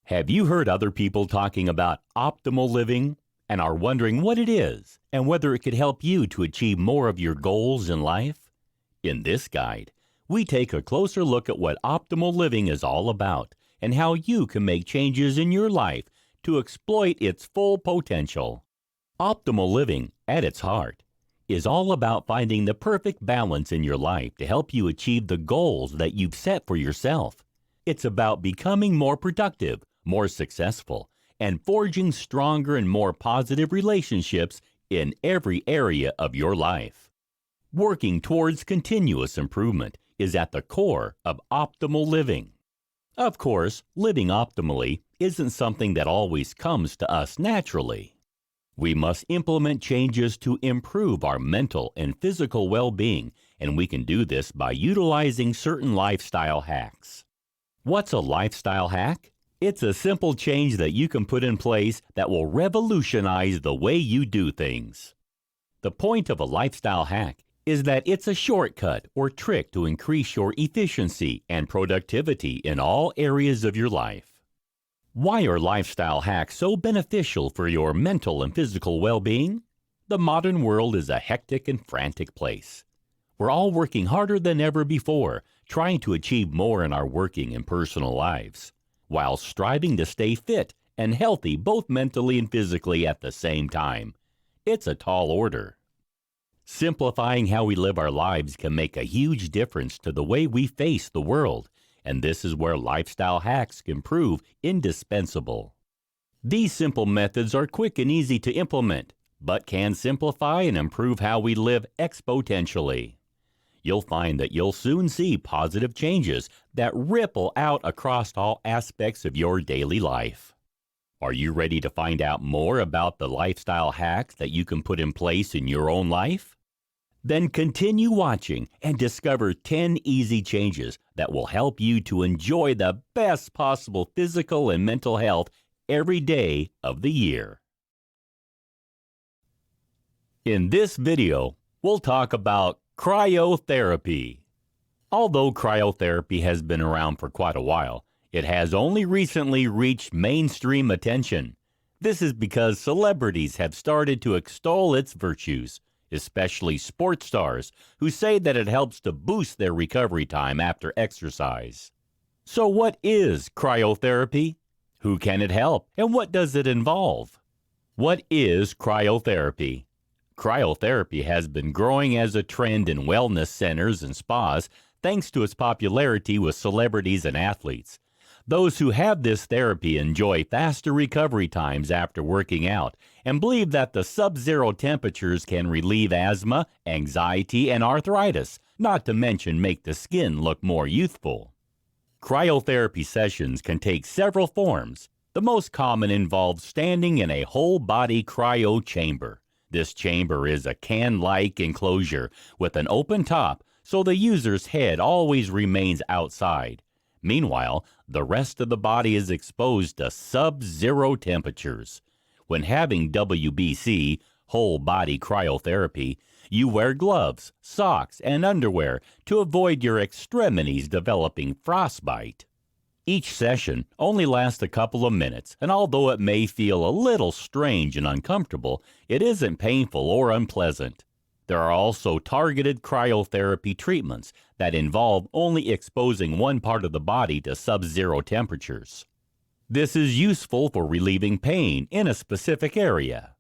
Have you heard other people talking about optimal living and are wondering what it is and whether it could help you to achieve more of your goals in life? In this guide, we take a closer look at what optimal living is all about and how you can make changes in your life to exploit its full potential. Optimal living, at its heart, is all about finding the perfect balance in your life to help you achieve the goals that you've set for yourself. It's about becoming more productive, more successful, and forging stronger and more positive relationships in every area of your life. Working towards continuous improvement is at the core of optimal living. Of course, living optimally isn't something that always comes to us naturally. We must implement changes to improve our mental and physical well-being, and we can do this by utilizing certain lifestyle hacks. What's a lifestyle hack? It's a simple change that you can put in place that will revolutionize the way you do things. The point of a lifestyle hack is that it's a shortcut or trick to increase your efficiency and productivity in all areas of your life. Why are lifestyle hacks so beneficial for your mental and physical well-being? The modern world is a hectic and frantic place. We're all working harder than ever before, trying to achieve more in our working and personal lives, while striving to stay fit and healthy both mentally and physically at the same time. It's a tall order. Simplifying how we live our lives can make a huge difference to the way we face the world, and this is where lifestyle hacks can prove indispensable. These simple methods are quick and easy to implement, but can simplify and improve how we live exponentially. You'll find that you'll soon see positive changes that ripple out across all aspects of your daily life. Are you ready to find out more about the lifestyle hacks that you can put in place in your own life? Then continue watching and discover 10 easy changes that will help you to enjoy the best possible physical and mental health every day of the year. In this video, we'll talk about cryotherapy. Although cryotherapy has been around for quite a while, it has only recently reached mainstream attention. This is because celebrities have started to extol its virtues, especially sports stars who say that it helps to boost their recovery time after exercise. So what is cryotherapy? Who can it help, and what does it involve? What is cryotherapy? Cryotherapy has been growing as a trend in wellness centers and spas thanks to its popularity with celebrities and athletes. Those who have this therapy enjoy faster recovery times after working out and believe that the sub-zero temperatures can relieve asthma, anxiety, and arthritis, not to mention make the skin look more youthful. Cryotherapy sessions can take several forms. The most common involves standing in a whole-body cryo chamber. This chamber is a can-like enclosure with an open top, so the user's head always remains outside. Meanwhile, the rest of the body is exposed to sub-zero temperatures. When having WBC, whole body cryotherapy, you wear gloves, socks, and underwear to avoid your extremities developing frostbite. Each session only lasts a couple of minutes, and although it may feel a little strange and uncomfortable, it isn't painful or unpleasant. There are also targeted cryotherapy treatments that involve only exposing one part of the body to sub-zero temperatures. This is useful for relieving pain in a specific area.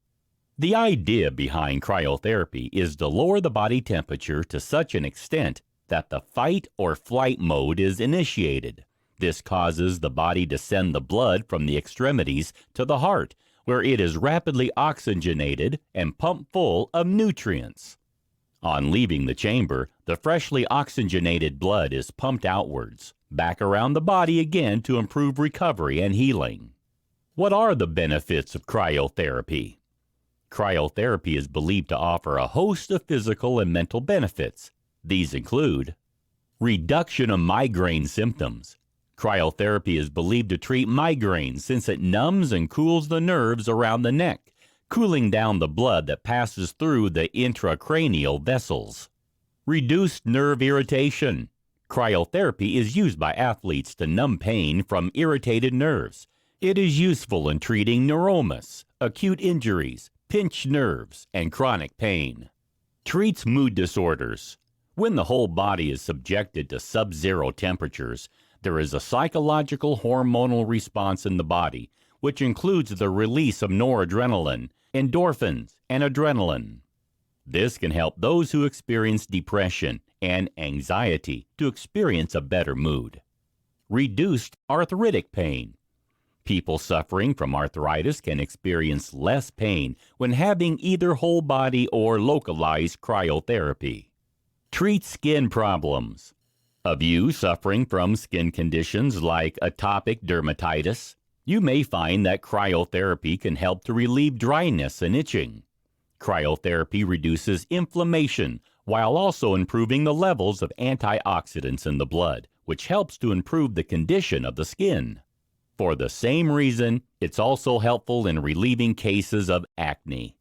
The idea behind cryotherapy is to lower the body temperature to such an extent that the fight or flight mode is initiated. This causes the body to send the blood from the extremities to the heart, where it is rapidly oxygenated and pumped full of nutrients. On leaving the chamber, the freshly oxygenated blood is pumped outwards, back around the body again to improve recovery and healing. What are the benefits of cryotherapy? Cryotherapy is believed to offer a host of physical and mental benefits. These include reduction of migraine symptoms. Cryotherapy is believed to treat migraines since it numbs and cools the nerves around the neck, cooling down the blood that passes through the intracranial vessels. Reduced nerve irritation. Cryotherapy is used by athletes to numb pain from irritated nerves. It is useful in treating neuromas, acute injuries, pinched nerves, and chronic pain. Treats mood disorders. When the whole body is subjected to sub-zero temperatures, there is a psychological hormonal response in the body, which includes the release of noradrenaline, endorphins, and adrenaline. This can help those who experience depression and anxiety to experience a better mood. Reduced arthritic pain. People suffering from arthritis can experience less pain when having either whole body or localized cryotherapy. Treat skin problems. Of you suffering from skin conditions like atopic dermatitis, you may find that cryotherapy can help to relieve dryness and itching. Cryotherapy reduces inflammation while also improving the levels of antioxidants in the blood, which helps to improve the condition of the skin. For the same reason, it's also helpful in relieving cases of acne.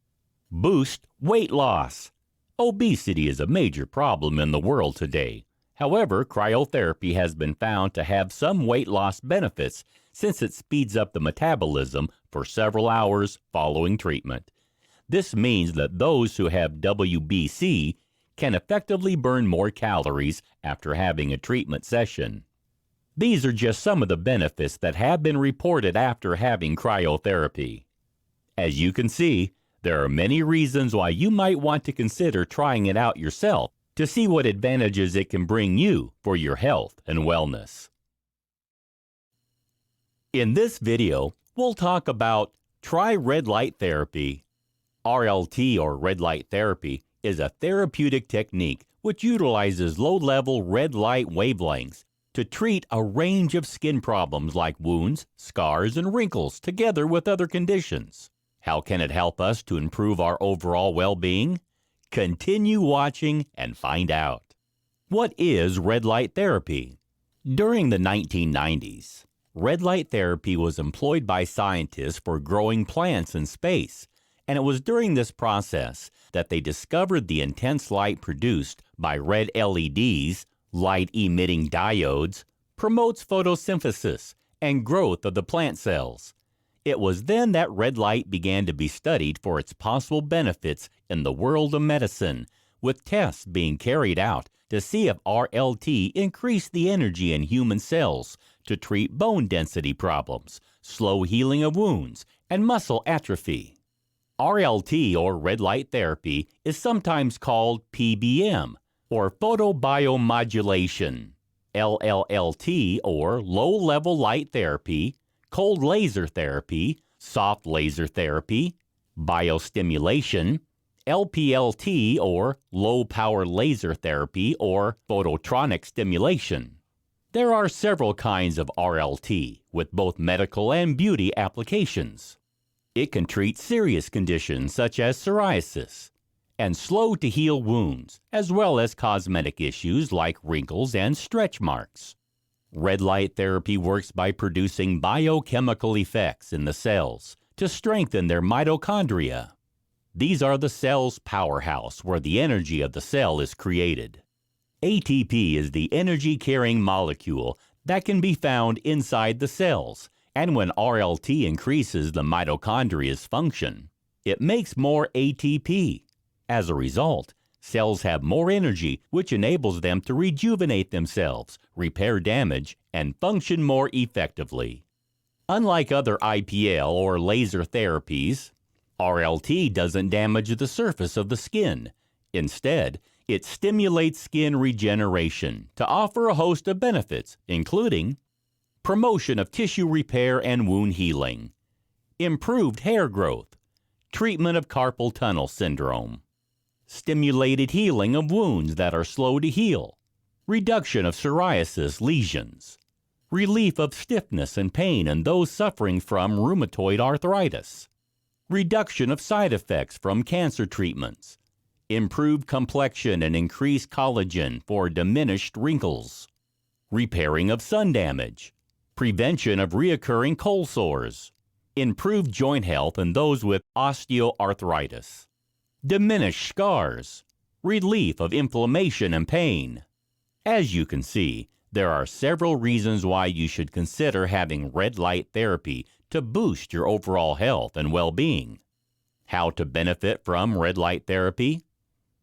Boost weight loss. Obesity is a major problem in the world today. However, cryotherapy has been found to have some weight loss benefits since it speeds up the metabolism for several hours following treatment. This means that those who have WBC can effectively burn more calories after having a treatment session. These are just some of the benefits that have been reported after having cryotherapy. As you can see, there are many reasons why you might want to consider trying it out yourself to see what advantages it can bring you for your health and wellness. In this video, we'll talk about try red light therapy. RLT, or red light therapy, is a therapeutic technique which utilizes low-level red light wavelengths to treat a range of skin problems like wounds, scars, and wrinkles together with other conditions. How can it help us to improve our overall well-being? Continue watching and find out. What is red light therapy? During the 1990s, red light therapy was employed by scientists for growing plants in space, and it was during this process that they discovered the intense light produced by red LEDs, light-emitting diodes, promotes photosynthesis and growth of the plant cells. It was then that red light began to be studied for its possible benefits in the world of medicine, with tests being carried out to see if RLT increased the energy in human cells to treat bone density problems, slow healing of wounds, and muscle atrophy. RLT, or red light therapy, is sometimes called PBM, or photobiomodulation, LLLT, or low-level light therapy, cold laser therapy, soft laser therapy, biostimulation, LPLT, or low-power laser therapy, or phototronic stimulation. There are several kinds of RLT, with both medical and beauty applications. It can treat serious conditions such as psoriasis and slow-to-heal wounds, as well as cosmetic issues like wrinkles and stretch marks. Red light therapy works by producing biochemical effects in the cells to strengthen their mitochondria. These are the cell's powerhouse where the energy of the cell is created. ATP is the energy-carrying molecule that can be found inside the cells, and when RLT increases the mitochondria's function, it makes more ATP. As a result, cells have more energy, which enables them to rejuvenate themselves, repair damage, and function more effectively. Unlike other IPL or laser therapies, RLT doesn't damage the surface of the skin. Instead, it stimulates skin regeneration to offer a host of benefits, including promotion of tissue repair and wound healing, improved hair growth, treatment of carpal tunnel syndrome, stimulated healing of wounds that are slow to heal, reduction of psoriasis lesions, relief of stiffness and pain in those suffering from rheumatoid arthritis, reduction of side effects from cancer treatments, improved complexion and increased collagen for diminished wrinkles, repairing of sun damage, prevention of recurring cold sores, improved joint health in those with osteoarthritis, diminished scars, relief of inflammation and pain. As you can see, there are several reasons why you should consider having red light therapy to boost your overall health and well-being. How to benefit from red light therapy?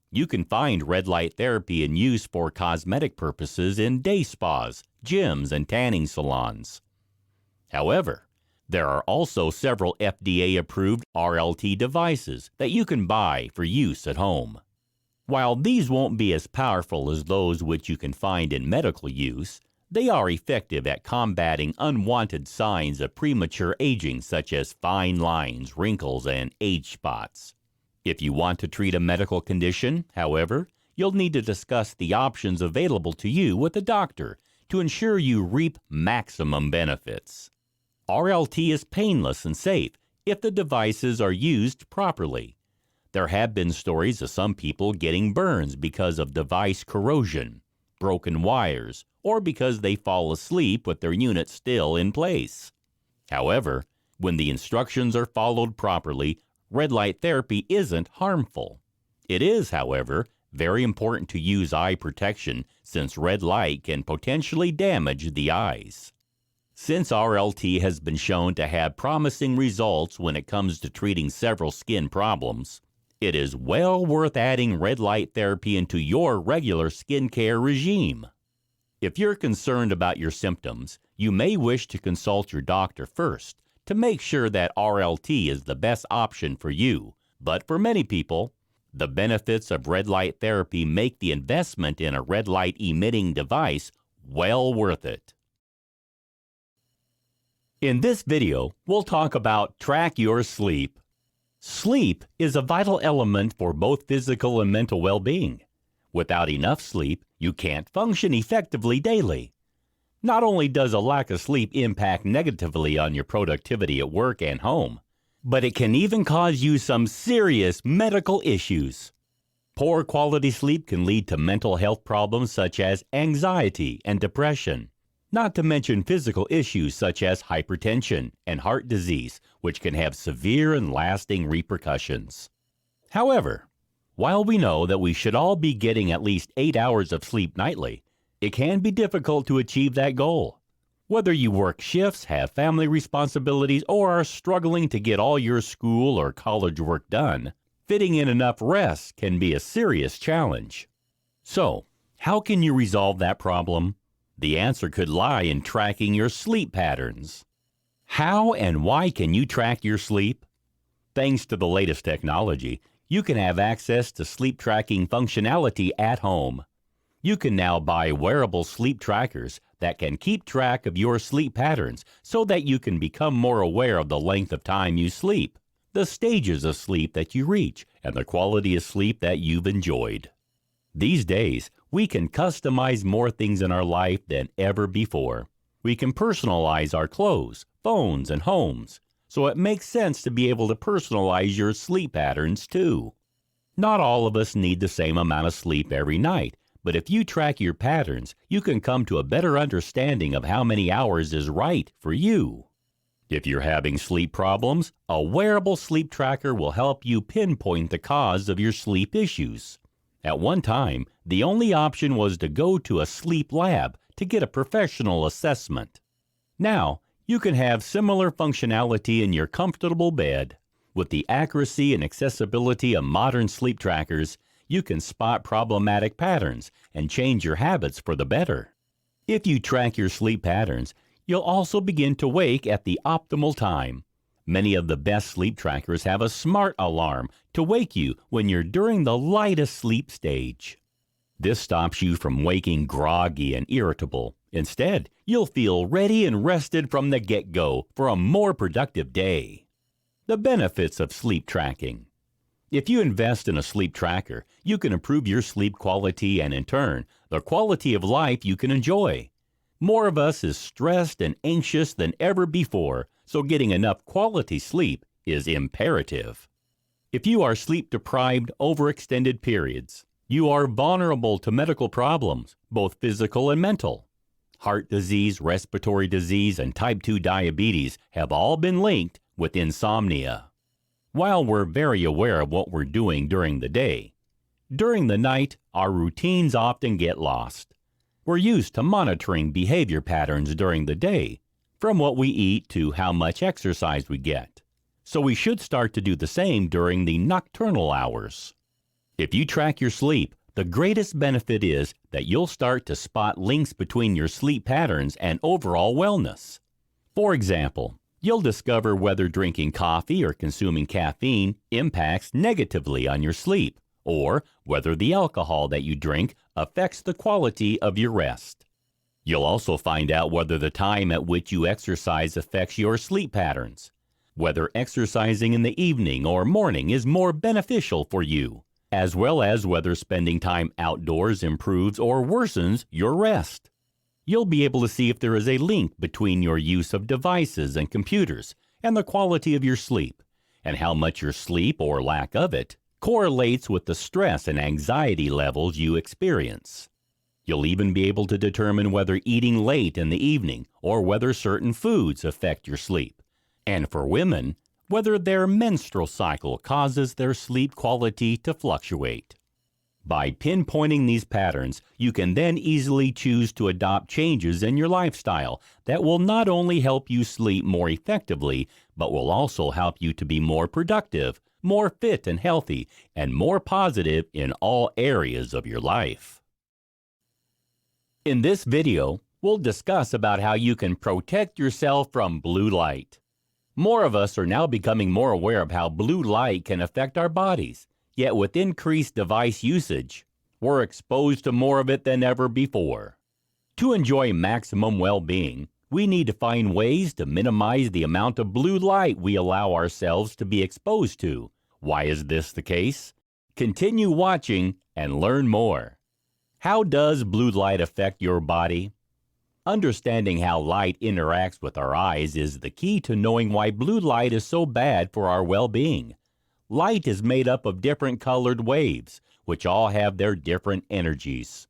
You can find red light therapy in use for cosmetic purposes in day spas, gyms, and tanning salons. However, there are also several FDA-approved RLT devices that you can buy for use at home. While these won't be as powerful as those which you can find in medical use, they are effective at combating unwanted signs of premature aging such as fine lines, wrinkles, and age spots. If you want to treat a medical condition, however, you'll need to discuss the options available to you with a doctor to ensure you reap maximum benefits. RLT is painless and safe if the devices are used properly. There have been stories of some people getting burns because of device corrosion, broken wires, or because they fall asleep with their unit still in place. However, when the instructions are followed properly, red light therapy isn't harmful. It is, however, very important to use eye protection since red light can potentially damage the eyes. Since RLT has been shown to have promising results when it comes to treating several skin problems, it is well worth adding red light therapy into your regular skincare regime. If you're concerned about your symptoms, you may wish to consult your doctor first to make sure that RLT is the best option for you. But for many people, the benefits of red light therapy make the investment in a red light emitting device well worth it. In this video, we'll talk about track your sleep. Sleep is a vital element for both physical and mental well-being. Without enough sleep, you can't function effectively daily. Not only does a lack of sleep impact negatively on your productivity at work and home, but it can even cause you some serious medical issues. Poor quality sleep can lead to mental health problems such as anxiety and depression, not to mention physical issues such as hypertension and heart disease, which can have severe and lasting repercussions. However, while we know that we should all be getting at least 8 hours of sleep nightly, it can be difficult to achieve that goal. Whether you work shifts, have family responsibilities, or are struggling to get all your school or college work done, fitting in enough rest can be a serious challenge. So, how can you resolve that problem? The answer could lie in tracking your sleep patterns. How and why can you track your sleep? Thanks to the latest technology, you can have access to sleep tracking functionality at home. You can now buy wearable sleep trackers that can keep track of your sleep patterns so that you can become more aware of the length of time you sleep, the stages of sleep that you reach, and the quality of sleep that you've enjoyed. These days, we can customize more things in our life than ever before. We can personalize our clothes, phones, and homes, so it makes sense to be able to personalize your sleep patterns too. Not all of us need the same amount of sleep every night, but if you track your patterns, you can come to a better understanding of how many hours is right for you. If you're having sleep problems, a wearable sleep tracker will help you pinpoint the cause of your sleep issues. At one time, the only option was to go to a sleep lab to get a professional assessment. Now, you can have similar functionality in your comfortable bed. With the accuracy and accessibility of modern sleep trackers, you can spot problematic patterns and change your habits for the better. If you track your sleep patterns, you'll also begin to wake at the optimal time. Many of the best sleep trackers have a smart alarm to wake you when you're during the lightest sleep stage. This stops you from waking groggy and irritable. Instead, you'll feel ready and rested from the get-go for a more productive day. The benefits of sleep tracking. If you invest in a sleep tracker, you can improve your sleep quality and, in turn, the quality of life you can enjoy. More of us is stressed and anxious than ever before, so getting enough quality sleep is imperative. If you are sleep-deprived over extended periods, you are vulnerable to medical problems, both physical and mental. Heart disease, respiratory disease, and type 2 diabetes have all been linked with insomnia. While we're very aware of what we're doing during the day, during the night, our routines often get lost. We're used to monitoring behavior patterns during the day, from what we eat to how much exercise we get. So we should start to do the same during the nocturnal hours. If you track your sleep, the greatest benefit is that you'll start to spot links between your sleep patterns and overall wellness. For example, you'll discover whether drinking coffee or consuming caffeine impacts negatively on your sleep, or whether the alcohol that you drink affects the quality of your rest. You'll also find out whether the time at which you exercise affects your sleep patterns, whether exercising in the evening or morning is more beneficial for you, as well as whether spending time outdoors improves or worsens your rest. You'll be able to see if there is a link between your use of devices and computers and the quality of your sleep, and how much your sleep, or lack of it, correlates with the stress and anxiety levels you experience. You'll even be able to determine whether eating late in the evening or whether certain foods affect your sleep, and for women, whether their menstrual cycle causes their sleep quality to fluctuate. By pinpointing these patterns, you can then easily choose to adopt changes in your lifestyle that will not only help you sleep more effectively, but will also help you to be more productive, more fit and healthy, and more positive in all areas of your life. In this video, we'll discuss about how you can protect yourself from blue light. More of us are now becoming more aware of how blue light can affect our bodies, yet with increased device usage, we're exposed to more of it than ever before. To enjoy maximum well-being, we need to find ways to minimize the amount of blue light we allow ourselves to be exposed to. Why is this the case? Continue watching and learn more. How does blue light affect your body? Understanding how light interacts with our eyes is the key to knowing why blue light is so bad for our well-being. Light is made up of different colored waves, which all have their different energies.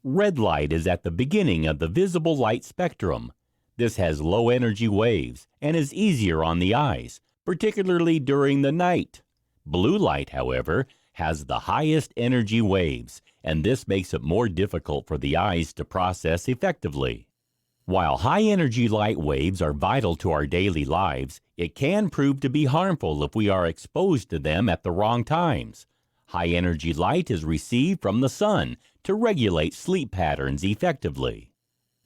Red light is at the beginning of the visible light spectrum. This has low energy waves and is easier on the eyes, particularly during the night. Blue light, however, has the highest energy waves, and this makes it more difficult for the eyes to process effectively. While high-energy light waves are vital to our daily lives, it can prove to be harmful if we are exposed to them at the wrong times. High-energy light is received from the sun to regulate sleep patterns effectively.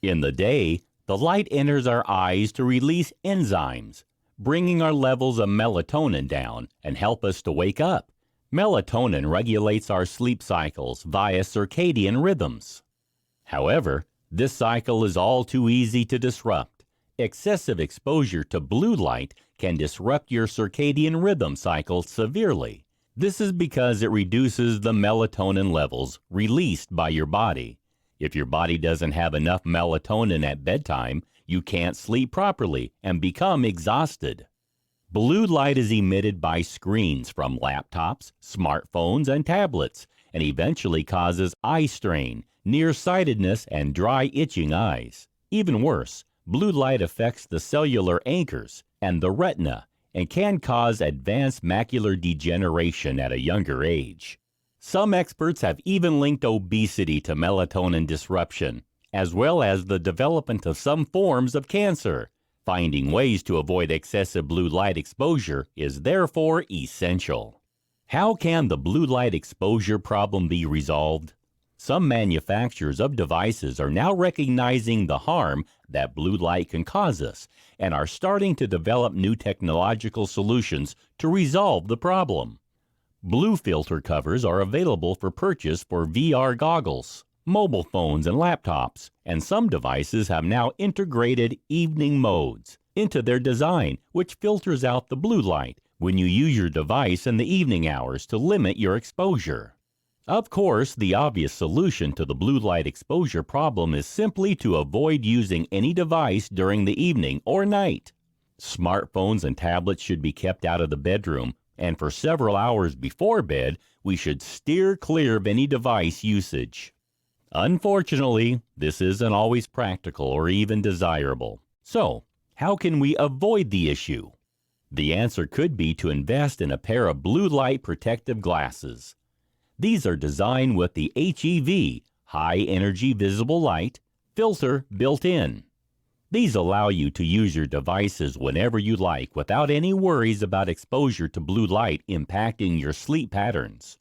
In the day, the light enters our eyes to release enzymes, bringing our levels of melatonin down and help us to wake up. Melatonin regulates our sleep cycles via circadian rhythms. However, this cycle is all too easy to disrupt. Excessive exposure to blue light can disrupt your circadian rhythm cycle severely. This is because it reduces the melatonin levels released by your body. If your body doesn't have enough melatonin at bedtime, you can't sleep properly and become exhausted. Blue light is emitted by screens from laptops, smartphones, and tablets, and eventually causes eye strain, nearsightedness, and dry, itching eyes. Even worse, blue light affects the cellular anchors and the retina and can cause advanced macular degeneration at a younger age. Some experts have even linked obesity to melatonin disruption, as well as the development of some forms of cancer. Finding ways to avoid excessive blue light exposure is therefore essential. How can the blue light exposure problem be resolved? Some manufacturers of devices are now recognizing the harm that blue light can cause us and are starting to develop new technological solutions to resolve the problem. Blue filter covers are available for purchase for VR goggles, mobile phones, and laptops, and some devices have now integrated evening modes into their design, which filters out the blue light when you use your device in the evening hours to limit your exposure. Of course, the obvious solution to the blue light exposure problem is simply to avoid using any device during the evening or night. Smartphones and tablets should be kept out of the bedroom, and for several hours before bed, we should steer clear of any device usage. Unfortunately, this isn't always practical or even desirable. So, how can we avoid the issue? The answer could be to invest in a pair of blue light protective glasses. These are designed with the HEV, high energy visible light, filter built in. These allow you to use your devices whenever you like without any worries about exposure to blue light impacting your sleep patterns.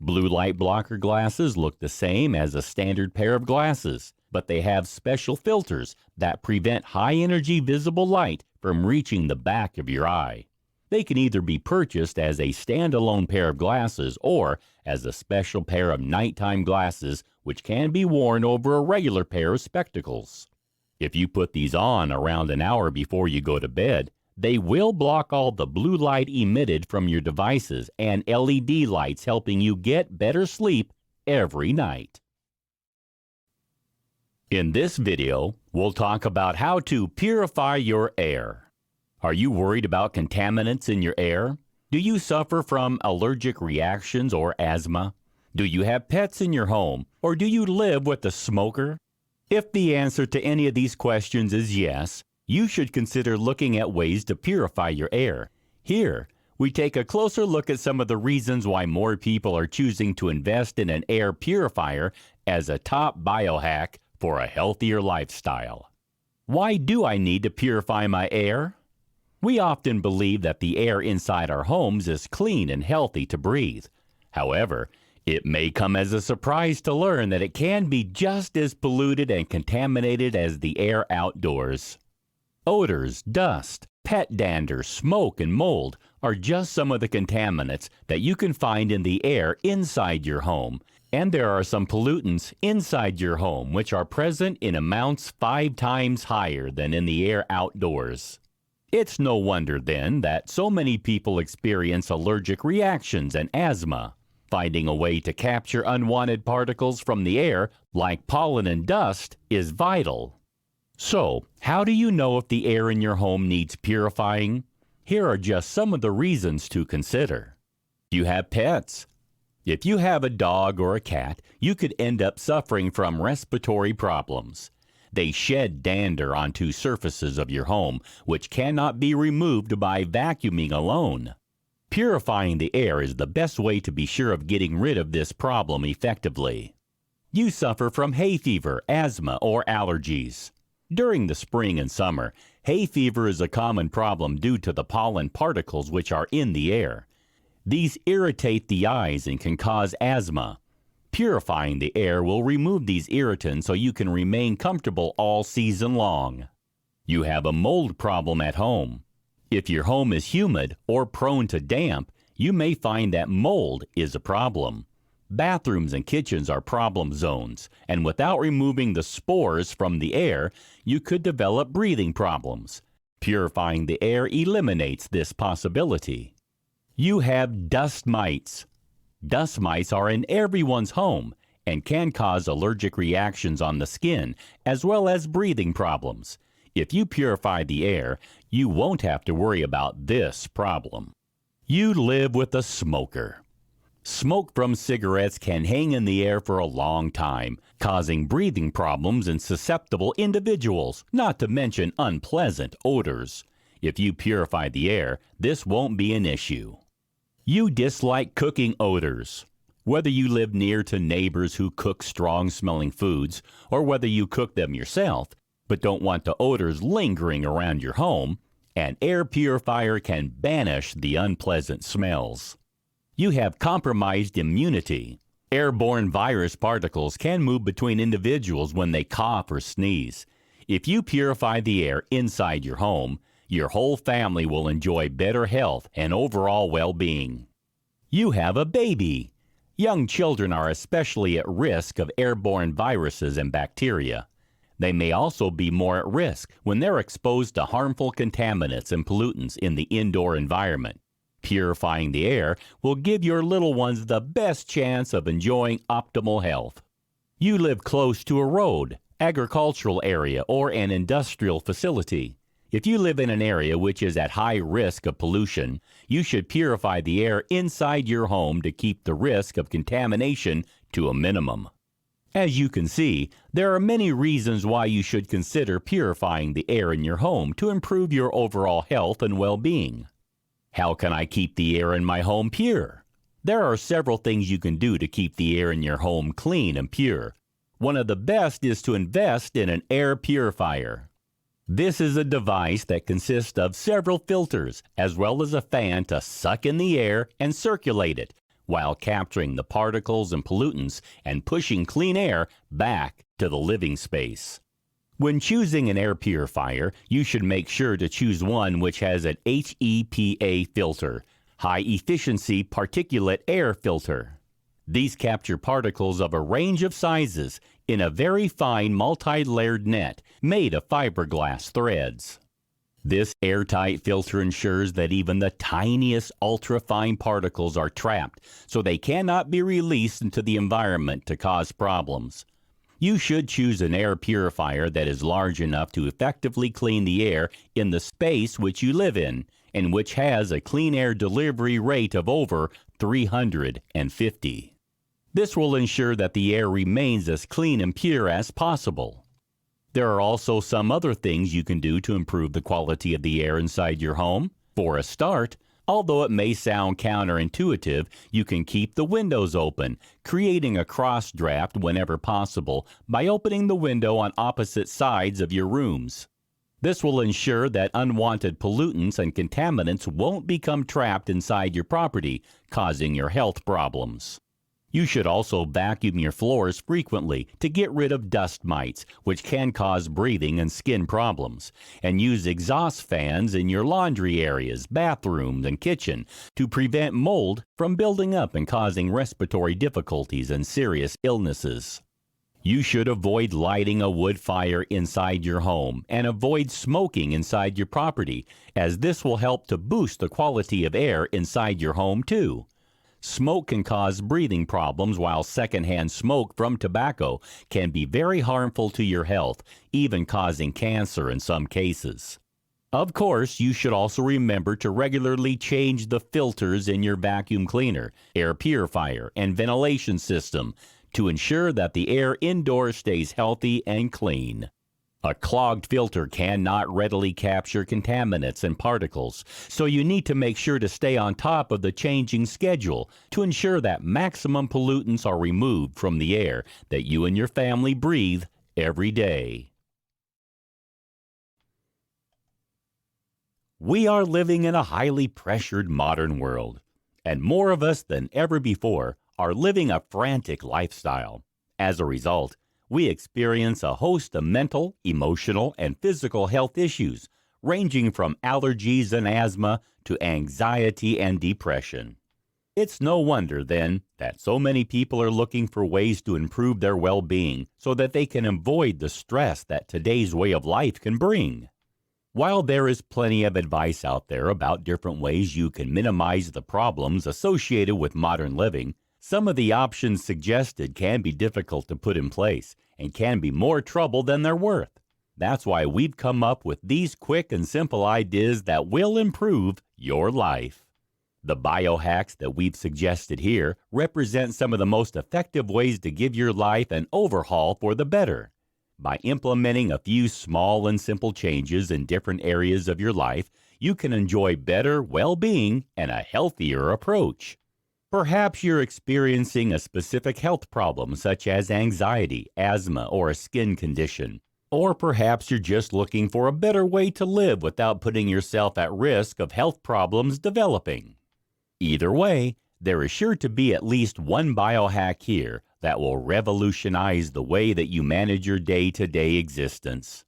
Blue light blocker glasses look the same as a standard pair of glasses, but they have special filters that prevent high-energy visible light from reaching the back of your eye. They can either be purchased as a standalone pair of glasses or as a special pair of nighttime glasses which can be worn over a regular pair of spectacles. If you put these on around an hour before you go to bed, they will block all the blue light emitted from your devices and LED lights, helping you get better sleep every night. In this video, we'll talk about how to purify your air. Are you worried about contaminants in your air? Do you suffer from allergic reactions or asthma? Do you have pets in your home, or do you live with a smoker? If the answer to any of these questions is yes, you should consider looking at ways to purify your air. Here, we take a closer look at some of the reasons why more people are choosing to invest in an air purifier as a top biohack for a healthier lifestyle. Why do I need to purify my air? We often believe that the air inside our homes is clean and healthy to breathe. However, it may come as a surprise to learn that it can be just as polluted and contaminated as the air outdoors. Odors, dust, pet dander, smoke, and mold are just some of the contaminants that you can find in the air inside your home. And there are some pollutants inside your home which are present in amounts 5 times higher than in the air outdoors. It's no wonder then that so many people experience allergic reactions and asthma. Finding a way to capture unwanted particles from the air, like pollen and dust, is vital. So, how do you know if the air in your home needs purifying? Here are just some of the reasons to consider. You have pets. If you have a dog or a cat, you could end up suffering from respiratory problems. They shed dander onto surfaces of your home, which cannot be removed by vacuuming alone. Purifying the air is the best way to be sure of getting rid of this problem effectively. You suffer from hay fever, asthma, or allergies. During the spring and summer, hay fever is a common problem due to the pollen particles which are in the air. These irritate the eyes and can cause asthma. Purifying the air will remove these irritants so you can remain comfortable all season long. You have a mold problem at home. If your home is humid or prone to damp, you may find that mold is a problem. Bathrooms and kitchens are problem zones, and without removing the spores from the air, you could develop breathing problems. Purifying the air eliminates this possibility. You have dust mites. Dust mites are in everyone's home and can cause allergic reactions on the skin, as well as breathing problems. If you purify the air, you won't have to worry about this problem. You live with a smoker. Smoke from cigarettes can hang in the air for a long time, causing breathing problems in susceptible individuals, not to mention unpleasant odors. If you purify the air, this won't be an issue. You dislike cooking odors. Whether you live near to neighbors who cook strong-smelling foods, or whether you cook them yourself, but don't want the odors lingering around your home, an air purifier can banish the unpleasant smells. You have compromised immunity. Airborne virus particles can move between individuals when they cough or sneeze. If you purify the air inside your home, your whole family will enjoy better health and overall well-being. You have a baby. Young children are especially at risk of airborne viruses and bacteria. They may also be more at risk when they're exposed to harmful contaminants and pollutants in the indoor environment. Purifying the air will give your little ones the best chance of enjoying optimal health. You live close to a road, agricultural area, or an industrial facility. If you live in an area which is at high risk of pollution, you should purify the air inside your home to keep the risk of contamination to a minimum. As you can see, there are many reasons why you should consider purifying the air in your home to improve your overall health and well-being. How can I keep the air in my home pure? There are several things you can do to keep the air in your home clean and pure. One of the best is to invest in an air purifier. This is a device that consists of several filters, as well as a fan to suck in the air and circulate it, while capturing the particles and pollutants and pushing clean air back to the living space. When choosing an air purifier, you should make sure to choose one which has an HEPA filter, High Efficiency Particulate Air Filter. These capture particles of a range of sizes in a very fine multi-layered net made of fiberglass threads. This airtight filter ensures that even the tiniest ultra-fine particles are trapped so they cannot be released into the environment to cause problems. You should choose an air purifier that is large enough to effectively clean the air in the space which you live in, and which has a clean air delivery rate of over 350. This will ensure that the air remains as clean and pure as possible. There are also some other things you can do to improve the quality of the air inside your home. For a start, although it may sound counterintuitive, you can keep the windows open, creating a cross draft whenever possible by opening the window on opposite sides of your rooms. This will ensure that unwanted pollutants and contaminants won't become trapped inside your property, causing your health problems. You should also vacuum your floors frequently to get rid of dust mites, which can cause breathing and skin problems, and use exhaust fans in your laundry areas, bathrooms, and kitchen to prevent mold from building up and causing respiratory difficulties and serious illnesses. You should avoid lighting a wood fire inside your home and avoid smoking inside your property, as this will help to boost the quality of air inside your home too. Smoke can cause breathing problems, while secondhand smoke from tobacco can be very harmful to your health, even causing cancer in some cases. Of course, you should also remember to regularly change the filters in your vacuum cleaner, air purifier, and ventilation system to ensure that the air indoors stays healthy and clean. A clogged filter cannot readily capture contaminants and particles, so you need to make sure to stay on top of the changing schedule to ensure that maximum pollutants are removed from the air that you and your family breathe every day. We are living in a highly pressured modern world, and more of us than ever before are living a frantic lifestyle. As a result, we experience a host of mental, emotional, and physical health issues, ranging from allergies and asthma to anxiety and depression. It's no wonder, then, that so many people are looking for ways to improve their well-being so that they can avoid the stress that today's way of life can bring. While there is plenty of advice out there about different ways you can minimize the problems associated with modern living, some of the options suggested can be difficult to put in place and can be more trouble than they're worth. That's why we've come up with these quick and simple ideas that will improve your life. The biohacks that we've suggested here represent some of the most effective ways to give your life an overhaul for the better. By implementing a few small and simple changes in different areas of your life, you can enjoy better well-being and a healthier approach. Perhaps you're experiencing a specific health problem such as anxiety, asthma, or a skin condition. Or perhaps you're just looking for a better way to live without putting yourself at risk of health problems developing. Either way, there is sure to be at least one biohack here that will revolutionize the way that you manage your day-to-day existence.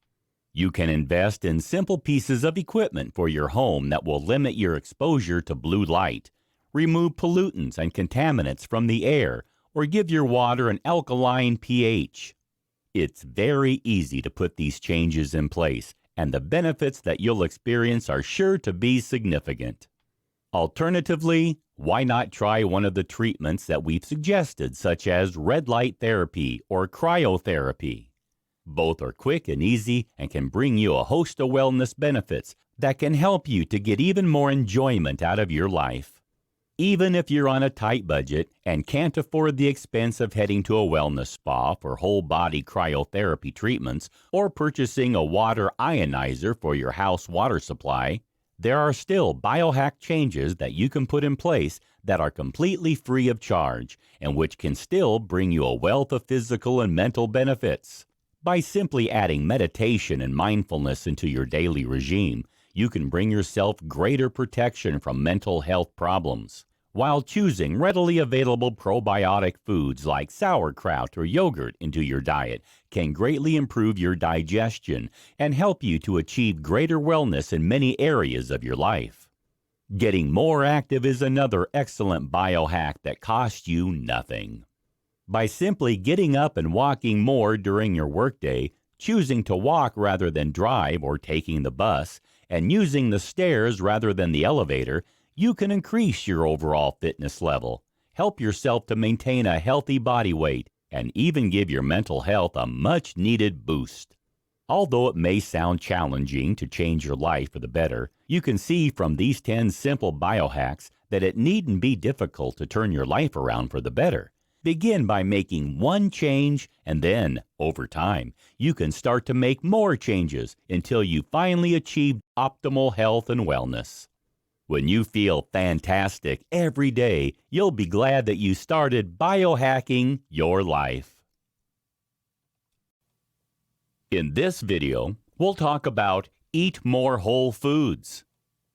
You can invest in simple pieces of equipment for your home that will limit your exposure to blue light, remove pollutants and contaminants from the air, or give your water an alkaline pH. It's very easy to put these changes in place, and the benefits that you'll experience are sure to be significant. Alternatively, why not try one of the treatments that we've suggested, such as red light therapy or cryotherapy? Both are quick and easy and can bring you a host of wellness benefits that can help you to get even more enjoyment out of your life. Even if you're on a tight budget and can't afford the expense of heading to a wellness spa for whole-body cryotherapy treatments or purchasing a water ionizer for your house water supply, there are still biohack changes that you can put in place that are completely free of charge and which can still bring you a wealth of physical and mental benefits. By simply adding meditation and mindfulness into your daily regime, you can bring yourself greater protection from mental health problems, while choosing readily available probiotic foods like sauerkraut or yogurt into your diet can greatly improve your digestion and help you to achieve greater wellness in many areas of your life. Getting more active is another excellent biohack that costs you nothing. By simply getting up and walking more during your workday, choosing to walk rather than drive or taking the bus, and using the stairs rather than the elevator, you can increase your overall fitness level, help yourself to maintain a healthy body weight, and even give your mental health a much-needed boost. Although it may sound challenging to change your life for the better, you can see from these 10 simple biohacks that it needn't be difficult to turn your life around for the better. Begin by making one change, and then, over time, you can start to make more changes until you finally achieve optimal health and wellness. When you feel fantastic every day, you'll be glad that you started biohacking your life. In this video, we'll talk about eat more whole foods.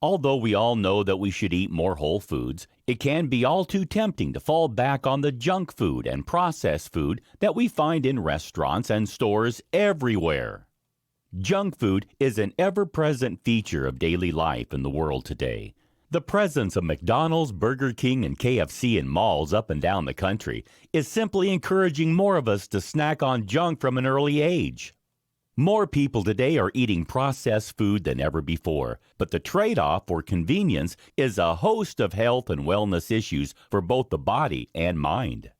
Although we all know that we should eat more whole foods, it can be all too tempting to fall back on the junk food and processed food that we find in restaurants and stores everywhere. Junk food is an ever-present feature of daily life in the world today. The presence of McDonald's, Burger King, and KFC in malls up and down the country is simply encouraging more of us to snack on junk from an early age. More people today are eating processed food than ever before, but the trade-off for convenience is a host of health and wellness issues for both the body and mind.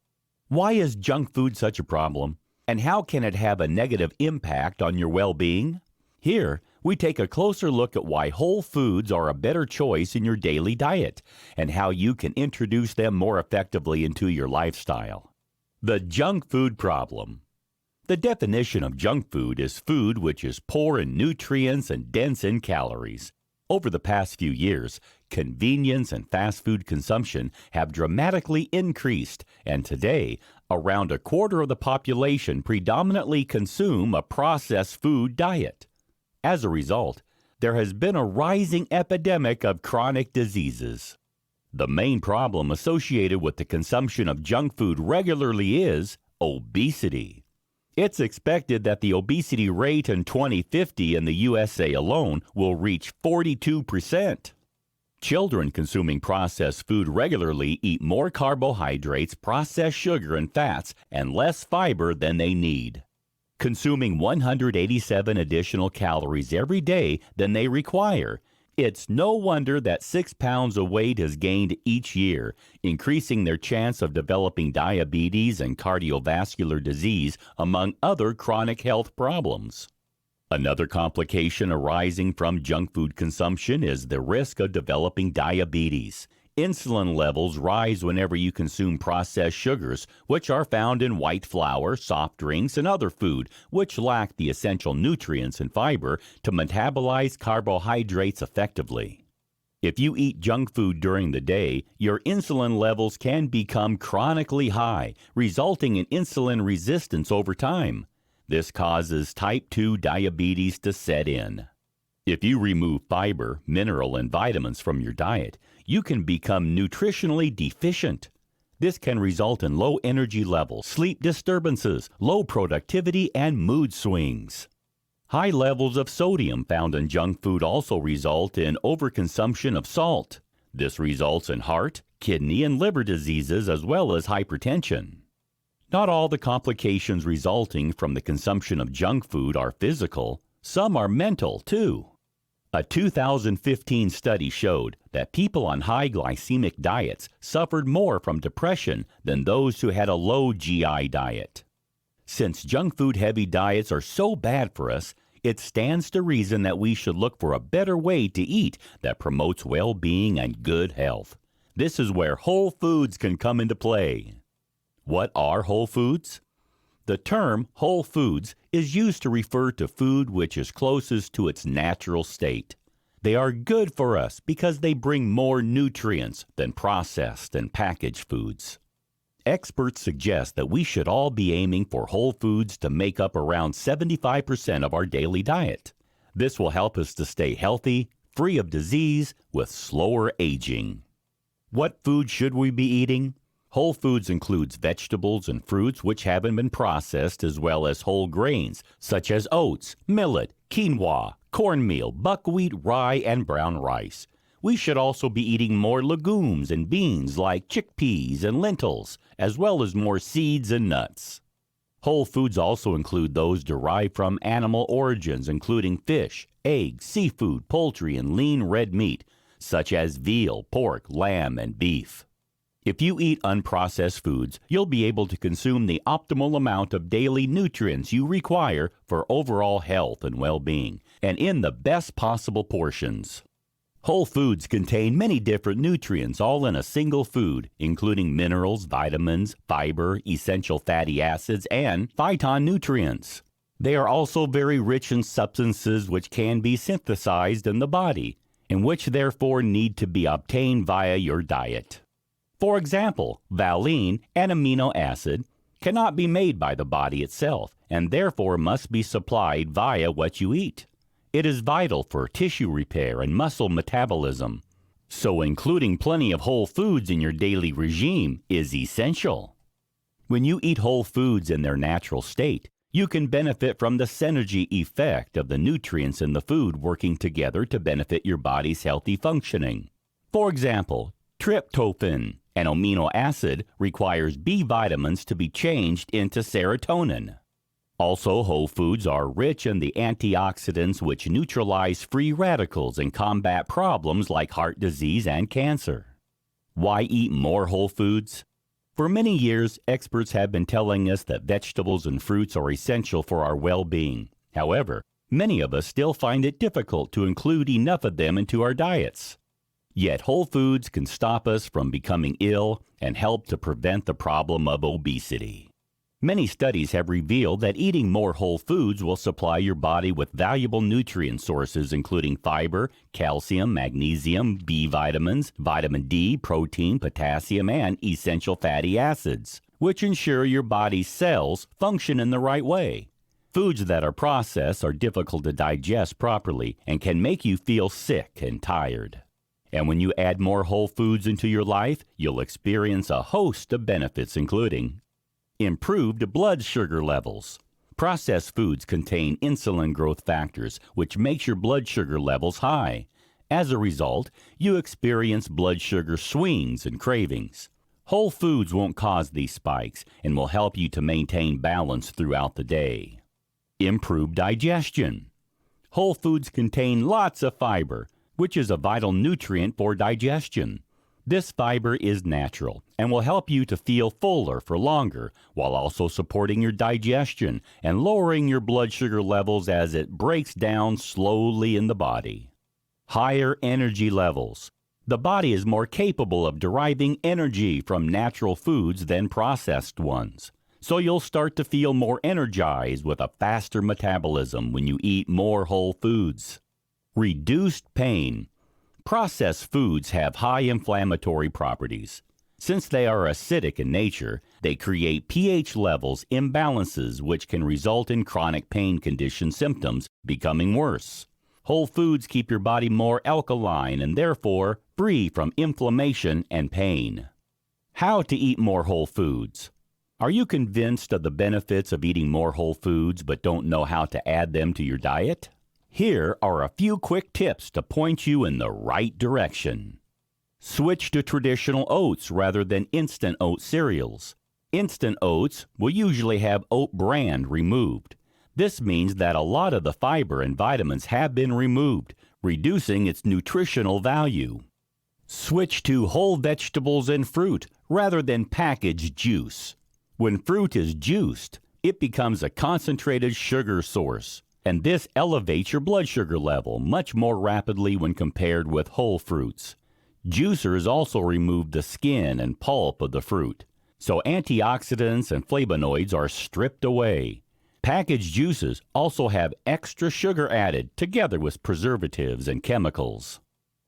Why is junk food such a problem, and how can it have a negative impact on your well-being? Here, we take a closer look at why whole foods are a better choice in your daily diet, and how you can introduce them more effectively into your lifestyle. The junk food problem. The definition of junk food is food which is poor in nutrients and dense in calories. Over the past few years, convenience and fast food consumption have dramatically increased, and today, around a quarter of the population predominantly consume a processed food diet. As a result, there has been a rising epidemic of chronic diseases. The main problem associated with the consumption of junk food regularly is obesity. It's expected that the obesity rate in 2050 in the USA alone will reach 42%. Children consuming processed food regularly eat more carbohydrates, processed sugar, and fats, and less fiber than they need, consuming 187 additional calories every day than they require. It's no wonder that 6 pounds of weight is gained each year, increasing their chance of developing diabetes and cardiovascular disease, among other chronic health problems. Another complication arising from junk food consumption is the risk of developing diabetes. Insulin levels rise whenever you consume processed sugars, which are found in white flour, soft drinks, and other food, which lack the essential nutrients and fiber to metabolize carbohydrates effectively. If you eat junk food during the day, your insulin levels can become chronically high, resulting in insulin resistance over time. This causes type 2 diabetes to set in. If you remove fiber, mineral, and vitamins from your diet, you can become nutritionally deficient. This can result in low energy levels, sleep disturbances, low productivity, and mood swings. High levels of sodium found in junk food also result in overconsumption of salt. This results in heart, kidney, and liver diseases as well as hypertension. Not all the complications resulting from the consumption of junk food are physical. Some are mental, too. A 2015 study showed that people on high glycemic diets suffered more from depression than those who had a low GI diet. Since junk food heavy diets are so bad for us, it stands to reason that we should look for a better way to eat that promotes well-being and good health. This is where whole foods can come into play. What are whole foods? The term whole foods is used to refer to food which is closest to its natural state. They are good for us because they bring more nutrients than processed and packaged foods. experts suggest that we should all be aiming for whole foods to make up around 75% of our daily diet. This will help us to stay healthy, free of disease, with slower aging. What food should we be eating? Whole foods includes vegetables and fruits which haven't been processed, as well as whole grains such as oats, millet, quinoa, cornmeal, buckwheat, rye, and brown rice. We should also be eating more legumes and beans like chickpeas and lentils, as well as more seeds and nuts. Whole foods also include those derived from animal origins, including fish, eggs, seafood, poultry, and lean red meat, such as veal, pork, lamb, and beef. If you eat unprocessed foods, you'll be able to consume the optimal amount of daily nutrients you require for overall health and well-being, and in the best possible portions. Whole foods contain many different nutrients all in a single food, including minerals, vitamins, fiber, essential fatty acids, and phytonutrients. They are also very rich in substances which can be synthesized in the body, and which therefore need to be obtained via your diet. For example, valine, an amino acid, cannot be made by the body itself, and therefore must be supplied via what you eat. It is vital for tissue repair and muscle metabolism, so including plenty of whole foods in your daily regime is essential. When you eat whole foods in their natural state, you can benefit from the synergy effect of the nutrients in the food working together to benefit your body's healthy functioning. For example, tryptophan, an amino acid, requires B vitamins to be changed into serotonin. Also, whole foods are rich in the antioxidants which neutralize free radicals and combat problems like heart disease and cancer. Why eat more whole foods? For many years, experts have been telling us that vegetables and fruits are essential for our well-being. However, many of us still find it difficult to include enough of them into our diets. Yet whole foods can stop us from becoming ill and help to prevent the problem of obesity. Many studies have revealed that eating more whole foods will supply your body with valuable nutrient sources including fiber, calcium, magnesium, B vitamins, vitamin D, protein, potassium, and essential fatty acids, which ensure your body's cells function in the right way. Foods that are processed are difficult to digest properly and can make you feel sick and tired. And when you add more whole foods into your life, you'll experience a host of benefits including improved blood sugar levels. Processed foods contain insulin growth factors, which makes your blood sugar levels high. As a result, you experience blood sugar swings and cravings. Whole foods won't cause these spikes and will help you to maintain balance throughout the day. Improved digestion. Whole foods contain lots of fiber, which is a vital nutrient for digestion. This fiber is natural and will help you to feel fuller for longer while also supporting your digestion and lowering your blood sugar levels as it breaks down slowly in the body. Higher energy levels. The body is more capable of deriving energy from natural foods than processed ones. So you'll start to feel more energized with a faster metabolism when you eat more whole foods. Reduced pain. Processed foods have high inflammatory properties. Since they are acidic in nature, they create pH levels imbalances which can result in chronic pain condition symptoms becoming worse. Whole foods keep your body more alkaline and therefore free from inflammation and pain. How to eat more whole foods. Are you convinced of the benefits of eating more whole foods but don't know how to add them to your diet? Here are a few quick tips to point you in the right direction. Switch to traditional oats rather than instant oat cereals. Instant oats will usually have oat bran removed. This means that a lot of the fiber and vitamins have been removed, reducing its nutritional value. Switch to whole vegetables and fruit rather than packaged juice. When fruit is juiced, it becomes a concentrated sugar source, and this elevates your blood sugar level much more rapidly when compared with whole fruits. Juicers also remove the skin and pulp of the fruit, so antioxidants and flavonoids are stripped away. Packaged juices also have extra sugar added together with preservatives and chemicals.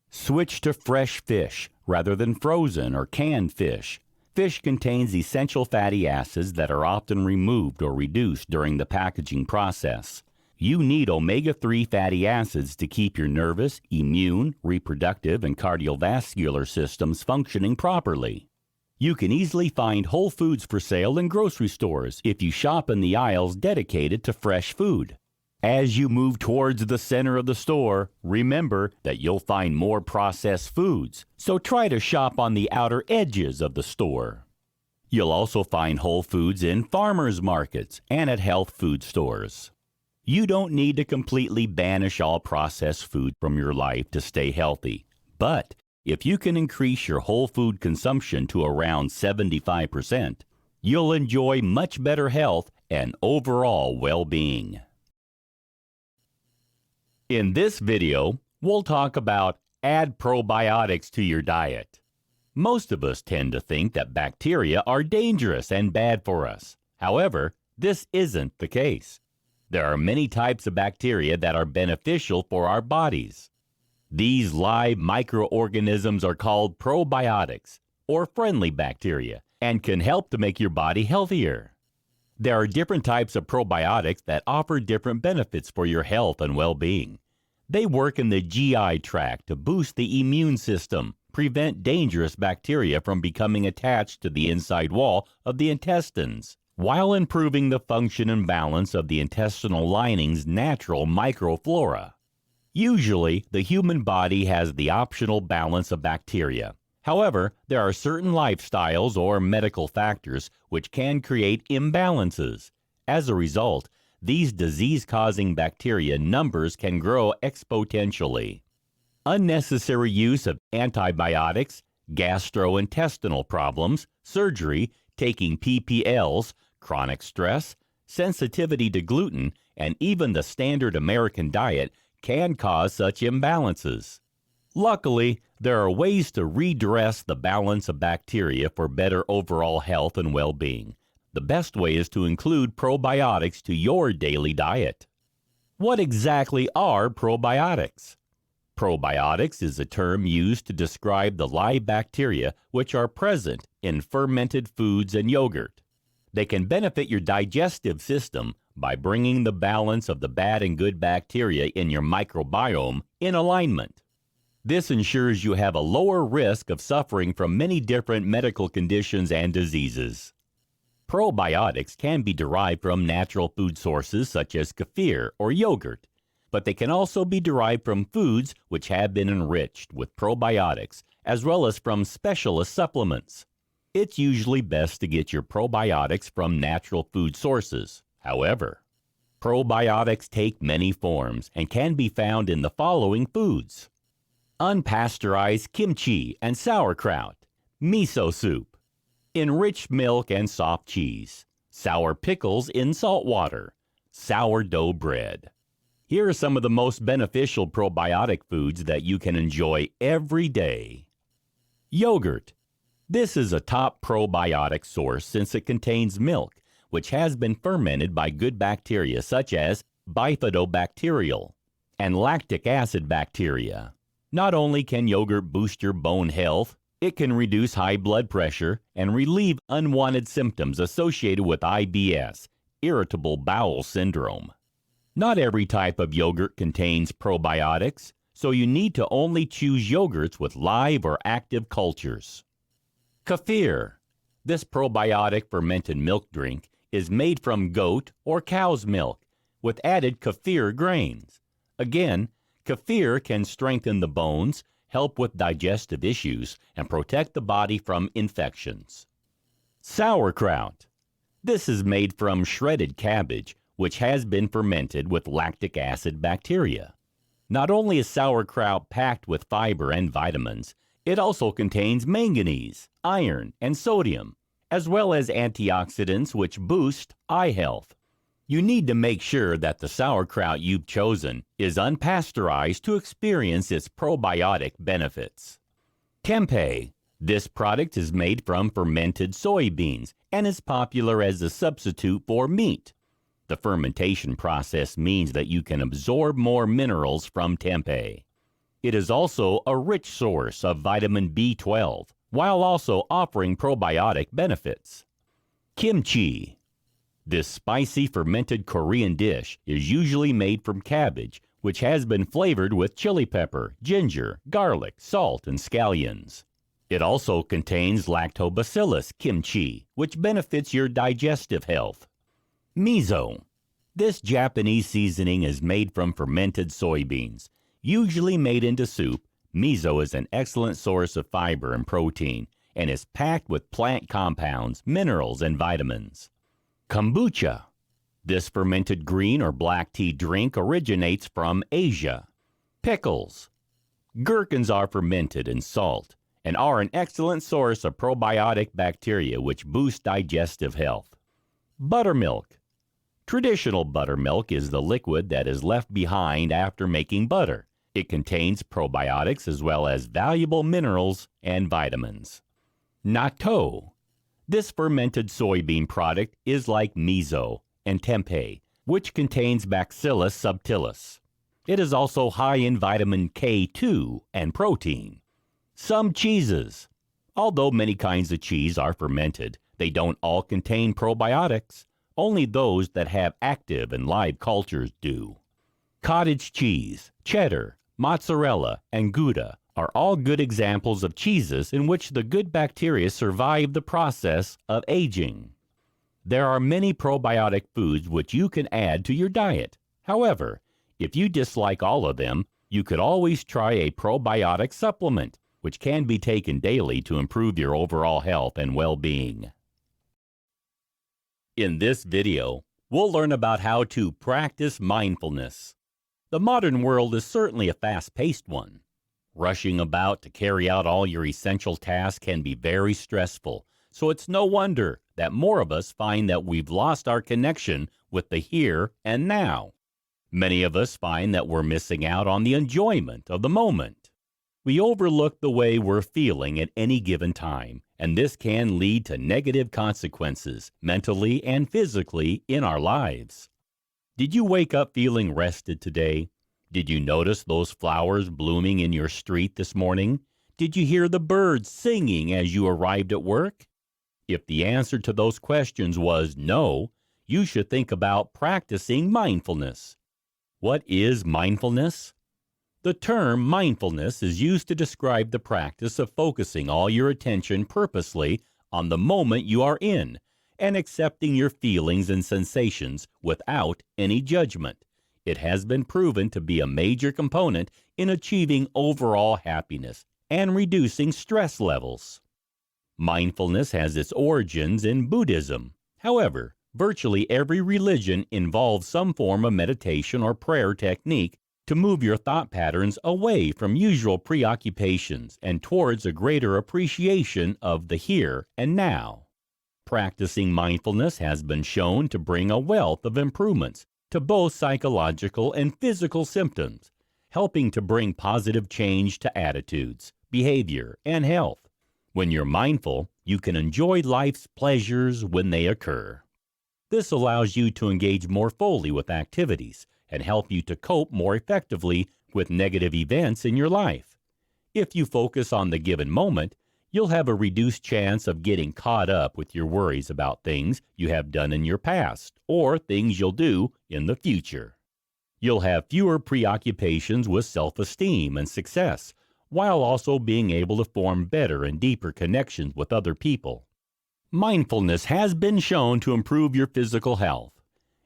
Switch to fresh fish rather than frozen or canned fish. Fish contains essential fatty acids that are often removed or reduced during the packaging process. You need omega-3 fatty acids to keep your nervous, immune, reproductive, and cardiovascular systems functioning properly. You can easily find whole foods for sale in grocery stores if you shop in the aisles dedicated to fresh food. As you move towards the center of the store, remember that you'll find more processed foods, so try to shop on the outer edges of the store. You'll also find whole foods in farmers markets and at health food stores. You don't need to completely banish all processed food from your life to stay healthy, but if you can increase your whole food consumption to around 75%, you'll enjoy much better health and overall well-being. In this video, we'll talk about add probiotics to your diet. Most of us tend to think that bacteria are dangerous and bad for us. However, this isn't the case. There are many types of bacteria that are beneficial for our bodies. These live microorganisms are called probiotics, or friendly bacteria, and can help to make your body healthier. There are different types of probiotics that offer different benefits for your health and well-being. They work in the GI tract to boost the immune system, prevent dangerous bacteria from becoming attached to the inside wall of the intestines, while improving the function and balance of the intestinal lining's natural microflora. Usually, the human body has the optional balance of bacteria. However, there are certain lifestyles or medical factors which can create imbalances. As a result, these disease-causing bacteria numbers can grow exponentially. Unnecessary use of antibiotics, gastrointestinal problems, surgery, taking PPLs, chronic stress, sensitivity to gluten, and even the standard American diet can cause such imbalances. Luckily, there are ways to redress the balance of bacteria for better overall health and well-being. The best way is to include probiotics to your daily diet. What exactly are probiotics? Probiotics is a term used to describe the live bacteria which are present in fermented foods and yogurt. They can benefit your digestive system by bringing the balance of the bad and good bacteria in your microbiome in alignment. This ensures you have a lower risk of suffering from many different medical conditions and diseases. Probiotics can be derived from natural food sources such as kefir or yogurt, but they can also be derived from foods which have been enriched with probiotics, as well as from specialist supplements. It's usually best to get your probiotics from natural food sources. However, probiotics take many forms and can be found in the following foods: unpasteurized kimchi and sauerkraut, miso soup, enriched milk and soft cheese, sour pickles in salt water, sourdough bread. Here are some of the most beneficial probiotic foods that you can enjoy every day. Yogurt. This is a top probiotic source since it contains milk, which has been fermented by good bacteria such as bifidobacterial and lactic acid bacteria. Not only can yogurt boost your bone health, it can reduce high blood pressure and relieve unwanted symptoms associated with IBS, irritable bowel syndrome. Not every type of yogurt contains probiotics, so you need to only choose yogurts with live or active cultures. Kefir. This probiotic fermented milk drink is made from goat or cow's milk with added kefir grains. Again, kefir can strengthen the bones, help with digestive issues, and protect the body from infections. Sauerkraut. This is made from shredded cabbage, which has been fermented with lactic acid bacteria. Not only is sauerkraut packed with fiber and vitamins, it also contains manganese, iron, and sodium, as well as antioxidants which boost eye health. You need to make sure that the sauerkraut you've chosen is unpasteurized to experience its probiotic benefits. Tempeh. This product is made from fermented soybeans and is popular as a substitute for meat. The fermentation process means that you can absorb more minerals from tempeh. It is also a rich source of vitamin B12, while also offering probiotic benefits. Kimchi. This spicy fermented Korean dish is usually made from cabbage, which has been flavored with chili pepper, ginger, garlic, salt, and scallions. It also contains lactobacillus kimchi, which benefits your digestive health. Miso. This Japanese seasoning is made from fermented soybeans. Usually made into soup, miso is an excellent source of fiber and protein and is packed with plant compounds, minerals, and vitamins. Kombucha. This fermented green or black tea drink originates from Asia. Pickles. Gherkins are fermented in salt and are an excellent source of probiotic bacteria which boost digestive health. Buttermilk. Traditional buttermilk is the liquid that is left behind after making butter. It contains probiotics as well as valuable minerals and vitamins. Natto. This fermented soybean product is like miso and tempeh, which contains Bacillus subtilis. It is also high in vitamin K2 and protein. Some cheeses. Although many kinds of cheese are fermented, they don't all contain probiotics. Only those that have active and live cultures do. Cottage cheese, cheddar, mozzarella, and Gouda are all good examples of cheeses in which the good bacteria survive the process of aging. There are many probiotic foods which you can add to your diet. However, if you dislike all of them, you could always try a probiotic supplement, which can be taken daily to improve your overall health and well-being. In this video, we'll learn about how to practice mindfulness. The modern world is certainly a fast-paced one. Rushing about to carry out all your essential tasks can be very stressful, so it's no wonder that more of us find that we've lost our connection with the here and now. Many of us find that we're missing out on the enjoyment of the moment. We overlook the way we're feeling at any given time, and this can lead to negative consequences mentally and physically in our lives. Did you wake up feeling rested today? Did you notice those flowers blooming in your street this morning? Did you hear the birds singing as you arrived at work? If the answer to those questions was no, you should think about practicing mindfulness. What is mindfulness? The term mindfulness is used to describe the practice of focusing all your attention purposely on the moment you are in and accepting your feelings and sensations without any judgment. It has been proven to be a major component in achieving overall happiness and reducing stress levels. Mindfulness has its origins in Buddhism. However, virtually every religion involves some form of meditation or prayer technique to move your thought patterns away from usual preoccupations and towards a greater appreciation of the here and now. Practicing mindfulness has been shown to bring a wealth of improvements to both psychological and physical symptoms, helping to bring positive change to attitudes, behavior, and health. When you're mindful, you can enjoy life's pleasures when they occur. This allows you to engage more fully with activities and help you to cope more effectively with negative events in your life. If you focus on the given moment, you'll have a reduced chance of getting caught up with your worries about things you have done in your past or things you'll do in the future. You'll have fewer preoccupations with self-esteem and success, while also being able to form better and deeper connections with other people. Mindfulness has been shown to improve your physical health.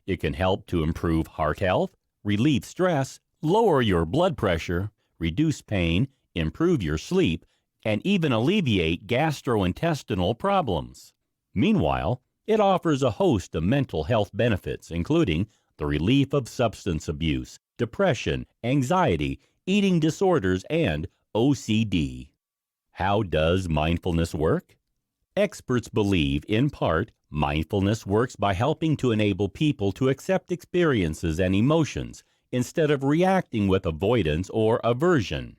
It can help to improve heart health, relieve stress, lower your blood pressure, reduce pain, improve your sleep, and even alleviate gastrointestinal problems. Meanwhile, it offers a host of mental health benefits, including the relief of substance abuse, depression, anxiety, eating disorders, and OCD. How does mindfulness work? Experts believe, in part, mindfulness works by helping to enable people to accept experiences and emotions instead of reacting with avoidance or aversion.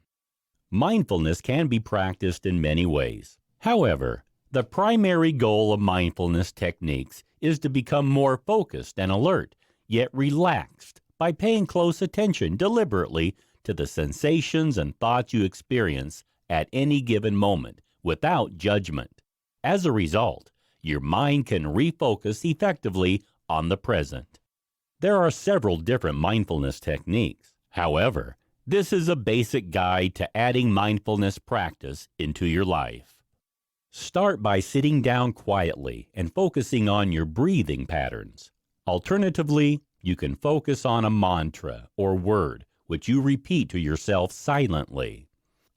Mindfulness can be practiced in many ways. However, the primary goal of mindfulness techniques is to become more focused and alert, yet relaxed, by paying close attention deliberately to the sensations and thoughts you experience at any given moment without judgment. As a result, your mind can refocus effectively on the present. There are several different mindfulness techniques. However, this is a basic guide to adding mindfulness practice into your life. Start by sitting down quietly and focusing on your breathing patterns. Alternatively, you can focus on a mantra or word which you repeat to yourself silently.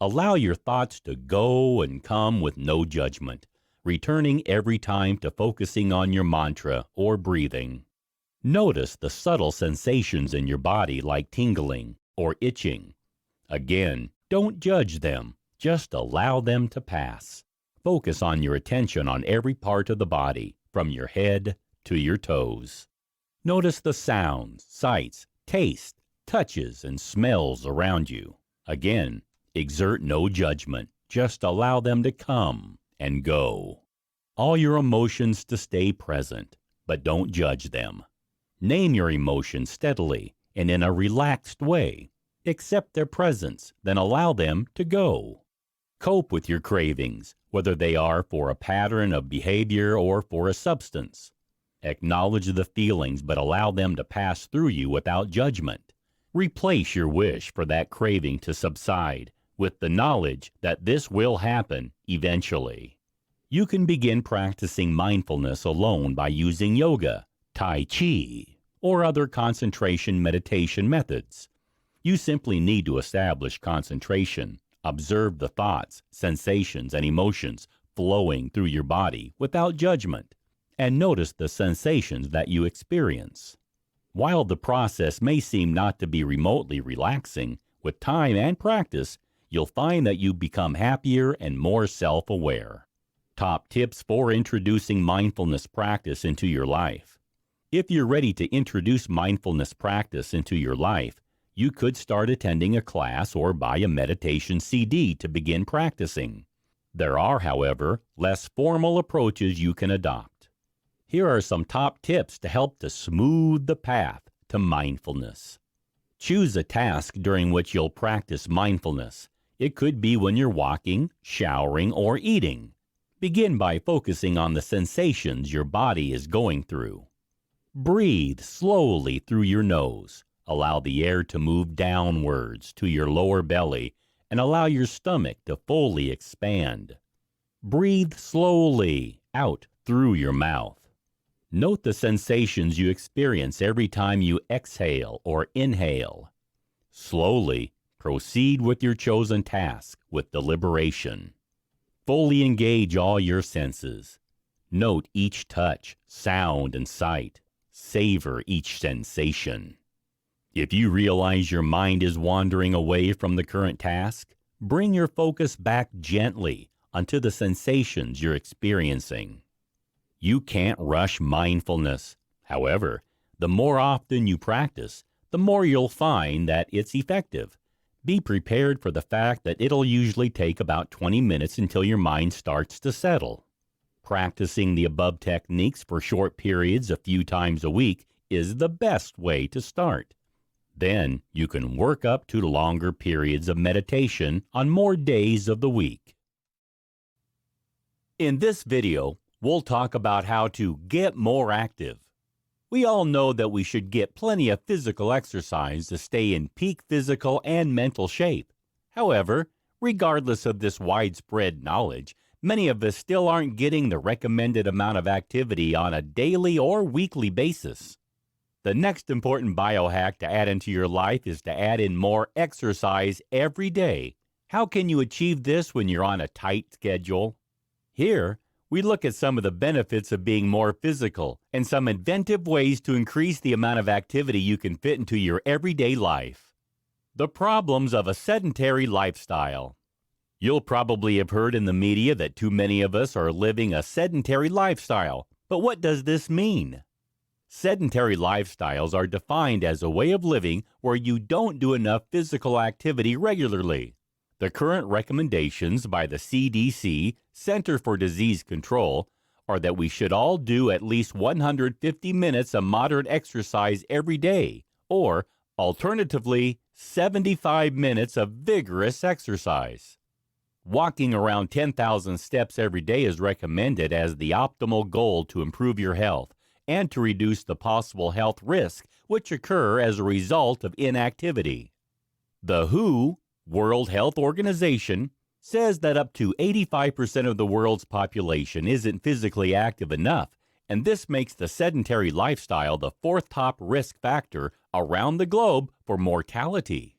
Allow your thoughts to go and come with no judgment, returning every time to focusing on your mantra or breathing. Notice the subtle sensations in your body like tingling or itching. Again, don't judge them, just allow them to pass. Focus on your attention on every part of the body, from your head to your toes. Notice the sounds, sights, tastes, touches, and smells around you. Again, exert no judgment, just allow them to come and go. All your emotions to stay present, but don't judge them. Name your emotions steadily and in a relaxed way. Accept their presence, then allow them to go. Cope with your cravings, whether they are for a pattern of behavior or for a substance. Acknowledge the feelings, but allow them to pass through you without judgment. Replace your wish for that craving to subside with the knowledge that this will happen eventually. You can begin practicing mindfulness alone by using yoga, Tai Chi, or other concentration meditation methods. You simply need to establish concentration, observe the thoughts, sensations, and emotions flowing through your body without judgment, and notice the sensations that you experience. While the process may seem not to be remotely relaxing, with time and practice, you'll find that you become happier and more self-aware. Top tips for introducing mindfulness practice into your life. If you're ready to introduce mindfulness practice into your life, you could start attending a class or buy a meditation CD to begin practicing. There are, however, less formal approaches you can adopt. Here are some top tips to help to smooth the path to mindfulness. Choose a task during which you'll practice mindfulness. It could be when you're walking, showering, or eating. Begin by focusing on the sensations your body is going through. Breathe slowly through your nose. Allow the air to move downwards to your lower belly and allow your stomach to fully expand. Breathe slowly out through your mouth. Note the sensations you experience every time you exhale or inhale. Slowly proceed with your chosen task with deliberation. Fully engage all your senses. Note each touch, sound, and sight. Savor each sensation. If you realize your mind is wandering away from the current task, bring your focus back gently onto the sensations you're experiencing. You can't rush mindfulness. However, the more often you practice, the more you'll find that it's effective. Be prepared for the fact that it'll usually take about 20 minutes until your mind starts to settle. Practicing the above techniques for short periods a few times a week is the best way to start. Then you can work up to longer periods of meditation on more days of the week. In this video, we'll talk about how to get more active. We all know that we should get plenty of physical exercise to stay in peak physical and mental shape. However, regardless of this widespread knowledge, many of us still aren't getting the recommended amount of activity on a daily or weekly basis. The next important biohack to add into your life is to add in more exercise every day. How can you achieve this when you're on a tight schedule? Here, we look at some of the benefits of being more physical and some inventive ways to increase the amount of activity you can fit into your everyday life. The problems of a sedentary lifestyle. You'll probably have heard in the media that too many of us are living a sedentary lifestyle. But what does this mean? Sedentary lifestyles are defined as a way of living where you don't do enough physical activity regularly. The current recommendations by the CDC, Center for Disease Control, are that we should all do at least 150 minutes of moderate exercise every day, or alternatively, 75 minutes of vigorous exercise. Walking around 10,000 steps every day is recommended as the optimal goal to improve your health and to reduce the possible health risks which occur as a result of inactivity. The WHO, World Health Organization, says that up to 85% of the world's population isn't physically active enough, and this makes the sedentary lifestyle the fourth top risk factor around the globe for mortality.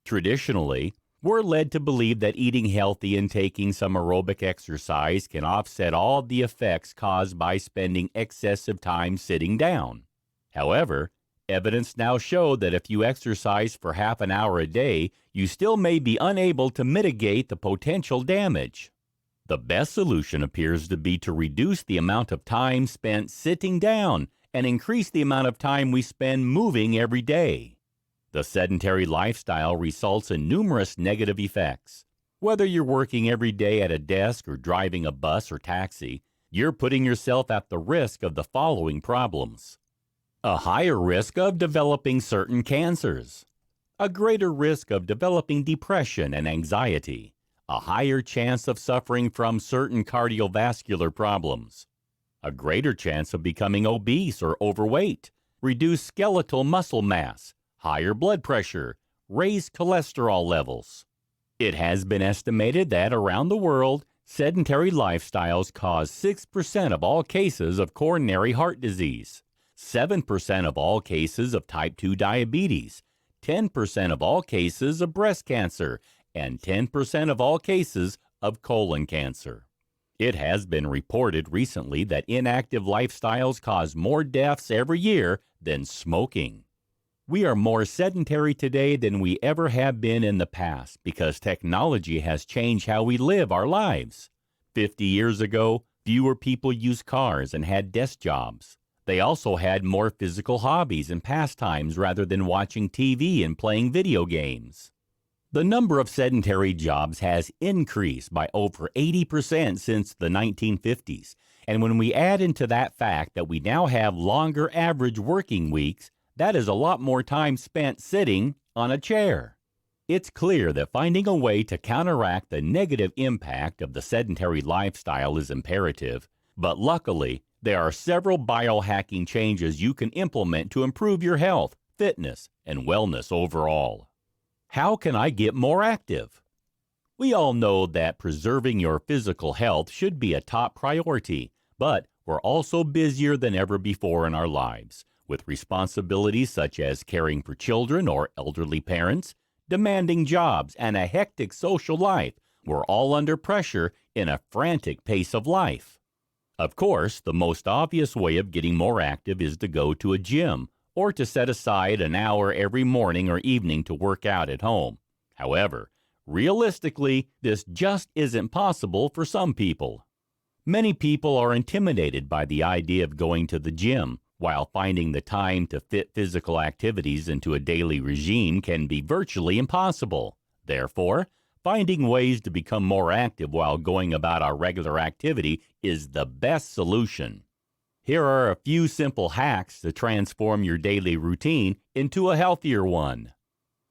Traditionally, we're led to believe that eating healthy and taking some aerobic exercise can offset all the effects caused by spending excessive time sitting down. However, evidence now show that if you exercise for half an hour a day, you still may be unable to mitigate the potential damage. The best solution appears to be to reduce the amount of time spent sitting down and increase the amount of time we spend moving every day. The sedentary lifestyle results in numerous negative effects. Whether you're working every day at a desk or driving a bus or taxi, you're putting yourself at the risk of the following problems: a higher risk of developing certain cancers, a greater risk of developing depression and anxiety, a higher chance of suffering from certain cardiovascular problems, a greater chance of becoming obese or overweight, reduced skeletal muscle mass, higher blood pressure, raised cholesterol levels. It has been estimated that around the world, sedentary lifestyles cause 6% of all cases of coronary heart disease, 7% of all cases of type 2 diabetes, 10% of all cases of breast cancer, and 10% of all cases of colon cancer. It has been reported recently that inactive lifestyles cause more deaths every year than smoking. We are more sedentary today than we ever have been in the past because technology has changed how we live our lives. 50 years ago, fewer people used cars and had desk jobs. They also had more physical hobbies and pastimes rather than watching TV and playing video games. The number of sedentary jobs has increased by over 80% since the 1950s, and when we add into that fact that we now have longer average working weeks, that is a lot more time spent sitting on a chair. It's clear that finding a way to counteract the negative impact of the sedentary lifestyle is imperative, but luckily, there are several biohacking changes you can implement to improve your health, fitness, and wellness overall. How can I get more active? We all know that preserving your physical health should be a top priority, but we're also busier than ever before in our lives, with responsibilities such as caring for children or elderly parents, demanding jobs, and a hectic social life. We're all under pressure in a frantic pace of life. Of course, the most obvious way of getting more active is to go to a gym or to set aside an hour every morning or evening to work out at home. However, realistically, this just isn't possible for some people. Many people are intimidated by the idea of going to the gym, while finding the time to fit physical activities into a daily regime can be virtually impossible. Therefore, finding ways to become more active while going about our regular activity is the best solution. Here are a few simple hacks to transform your daily routine into a healthier one.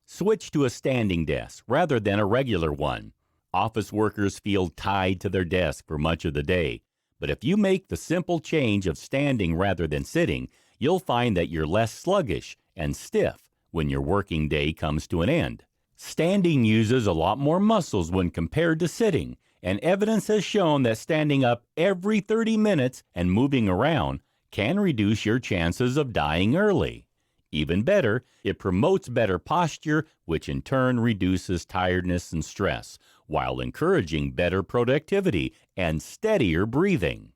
Switch to a standing desk rather than a regular one. Office workers feel tied to their desk for much of the day. But if you make the simple change of standing rather than sitting, you'll find that you're less sluggish and stiff when your working day comes to an end. Standing uses a lot more muscles when compared to sitting, and evidence has shown that standing up every 30 minutes and moving around can reduce your chances of dying early. Even better, it promotes better posture, which in turn reduces tiredness and stress, while encouraging better productivity and steadier breathing.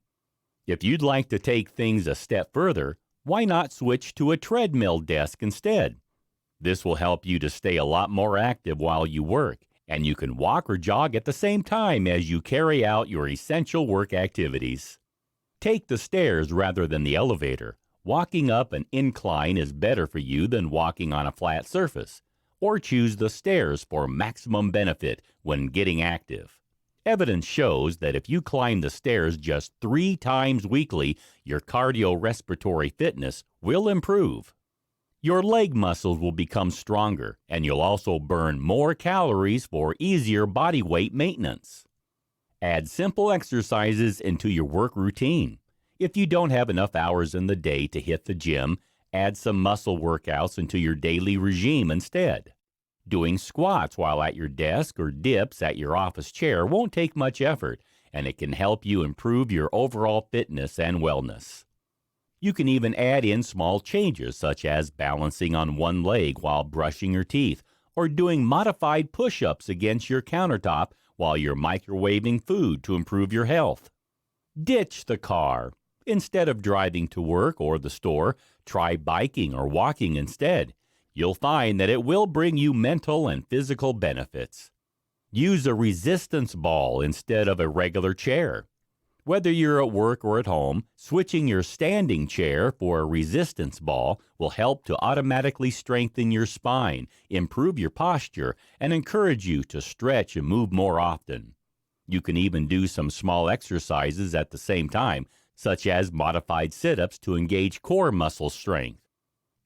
If you'd like to take things a step further, why not switch to a treadmill desk instead? This will help you to stay a lot more active while you work, and you can walk or jog at the same time as you carry out your essential work activities. Take the stairs rather than the elevator. Walking up an incline is better for you than walking on a flat surface. Or choose the stairs for maximum benefit when getting active. Evidence shows that if you climb the stairs just 3 times weekly, your cardiorespiratory fitness will improve. Your leg muscles will become stronger, and you'll also burn more calories for easier body weight maintenance. Add simple exercises into your work routine. If you don't have enough hours in the day to hit the gym, add some muscle workouts into your daily regime instead. Doing squats while at your desk or dips at your office chair won't take much effort, and it can help you improve your overall fitness and wellness. You can even add in small changes such as balancing on one leg while brushing your teeth or doing modified push-ups against your countertop while you're microwaving food to improve your health. Ditch the car. Instead of driving to work or the store, try biking or walking instead. You'll find that it will bring you mental and physical benefits. Use a resistance ball instead of a regular chair. Whether you're at work or at home, switching your standing chair for a resistance ball will help to automatically strengthen your spine, improve your posture, and encourage you to stretch and move more often. You can even do some small exercises at the same time, such as modified sit-ups to engage core muscle strength.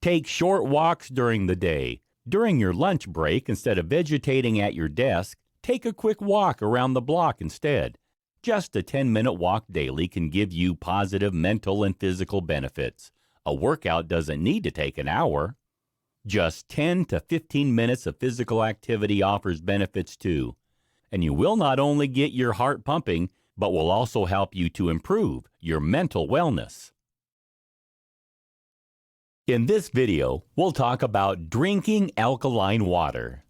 Take short walks during the day. During your lunch break, instead of vegetating at your desk, take a quick walk around the block instead. Just a 10-minute walk daily can give you positive mental and physical benefits. A workout doesn't need to take an hour. Just 10 to 15 minutes of physical activity offers benefits too. And you will not only get your heart pumping, but will also help you to improve your mental wellness. In this video, we'll talk about drinking alkaline water.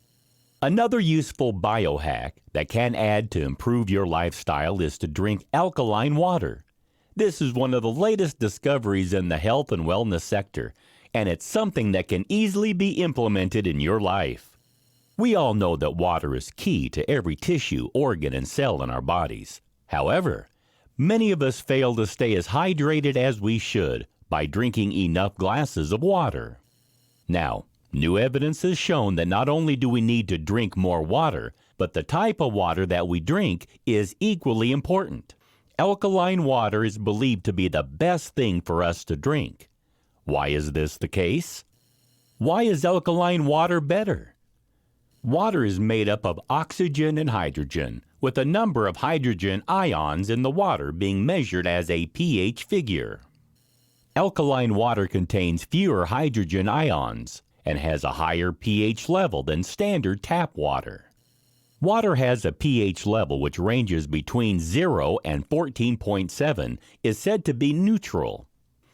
Another useful biohack that can add to improve your lifestyle is to drink alkaline water. This is one of the latest discoveries in the health and wellness sector, and it's something that can easily be implemented in your life. We all know that water is key to every tissue, organ, and cell in our bodies. However, many of us fail to stay as hydrated as we should by drinking enough glasses of water. Now, new evidence has shown that not only do we need to drink more water, but the type of water that we drink is equally important. Alkaline water is believed to be the best thing for us to drink. Why is this the case? Why is alkaline water better? Water is made up of oxygen and hydrogen, with a number of hydrogen ions in the water being measured as a pH figure. Alkaline water contains fewer hydrogen ions and has a higher pH level than standard tap water. Water has a pH level which ranges between 0 and 14.7, is said to be neutral,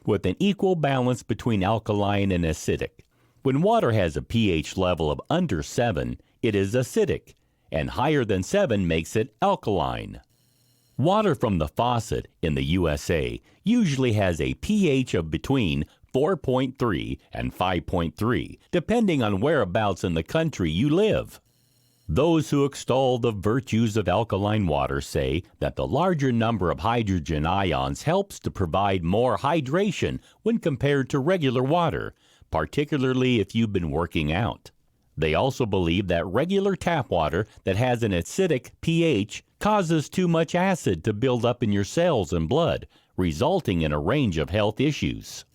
with an equal balance between alkaline and acidic. When water has a pH level of under 7, it is acidic, and higher than 7 makes it alkaline. Water from the faucet in the USA usually has a pH of between 4.3 and 5.3, depending on whereabouts in the country you live. Those who extol the virtues of alkaline water say that the larger number of hydrogen ions helps to provide more hydration when compared to regular water, particularly if you've been working out. They also believe that regular tap water that has an acidic pH causes too much acid to build up in your cells and blood, resulting in a range of health issues.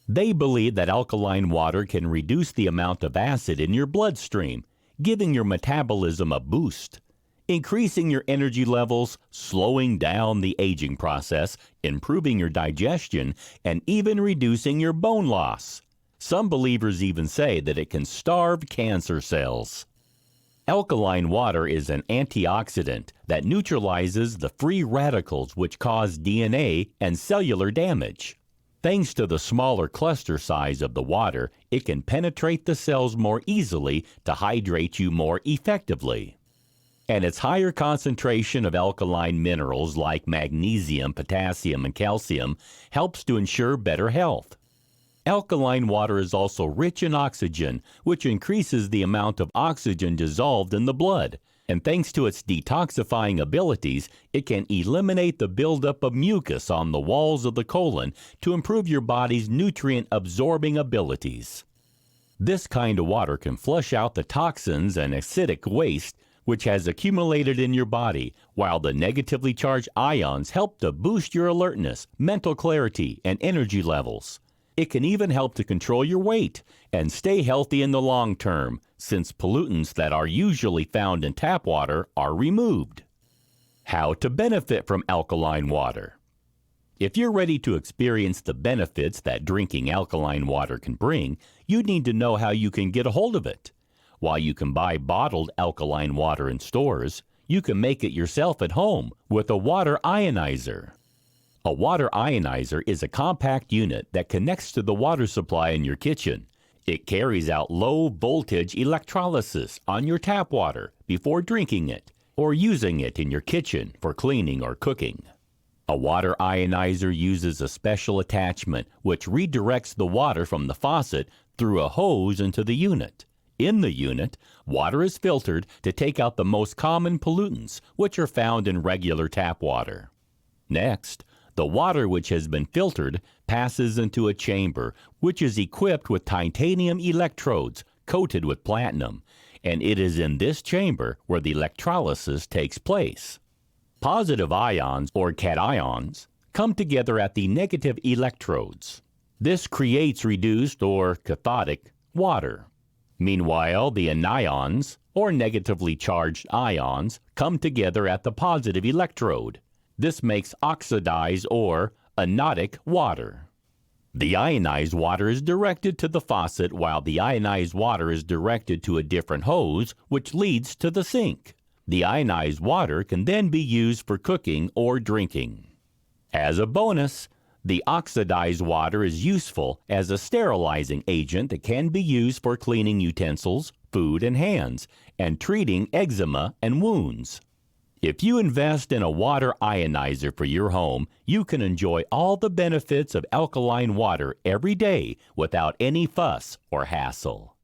They believe that alkaline water can reduce the amount of acid in your bloodstream, giving your metabolism a boost, increasing your energy levels, slowing down the aging process, improving your digestion, and even reducing your bone loss. Some believers even say that it can starve cancer cells. Alkaline water is an antioxidant that neutralizes the free radicals which cause DNA and cellular damage. Thanks to the smaller cluster size of the water, it can penetrate the cells more easily to hydrate you more effectively. And its higher concentration of alkaline minerals like magnesium, potassium, and calcium helps to ensure better health. Alkaline water is also rich in oxygen, which increases the amount of oxygen dissolved in the blood. And thanks to its detoxifying abilities, it can eliminate the buildup of mucus on the walls of the colon to improve your body's nutrient-absorbing abilities. This kind of water can flush out the toxins and acidic waste which has accumulated in your body, while the negatively charged ions help to boost your alertness, mental clarity, and energy levels. It can even help to control your weight and stay healthy in the long term, since pollutants that are usually found in tap water are removed. How to benefit from alkaline water. If you're ready to experience the benefits that drinking alkaline water can bring, you need to know how you can get a hold of it. While you can buy bottled alkaline water in stores, you can make it yourself at home with a water ionizer. A water ionizer is a compact unit that connects to the water supply in your kitchen. It carries out low-voltage electrolysis on your tap water before drinking it or using it in your kitchen for cleaning or cooking. A water ionizer uses a special attachment which redirects the water from the faucet through a hose into the unit. In the unit, water is filtered to take out the most common pollutants which are found in regular tap water. Next, the water which has been filtered passes into a chamber which is equipped with titanium electrodes coated with platinum, and it is in this chamber where the electrolysis takes place. Positive ions, or cations, come together at the negative electrodes. This creates reduced, or cathodic, water. Meanwhile, the anions, or negatively charged ions, come together at the positive electrode. This makes oxidized or anodic water. The ionized water is directed to the faucet while the ionized water is directed to a different hose which leads to the sink. The ionized water can then be used for cooking or drinking. As a bonus, the oxidized water is useful as a sterilizing agent that can be used for cleaning utensils, food, and hands, and treating eczema and wounds. If you invest in a water ionizer for your home, you can enjoy all the benefits of alkaline water every day without any fuss or hassle.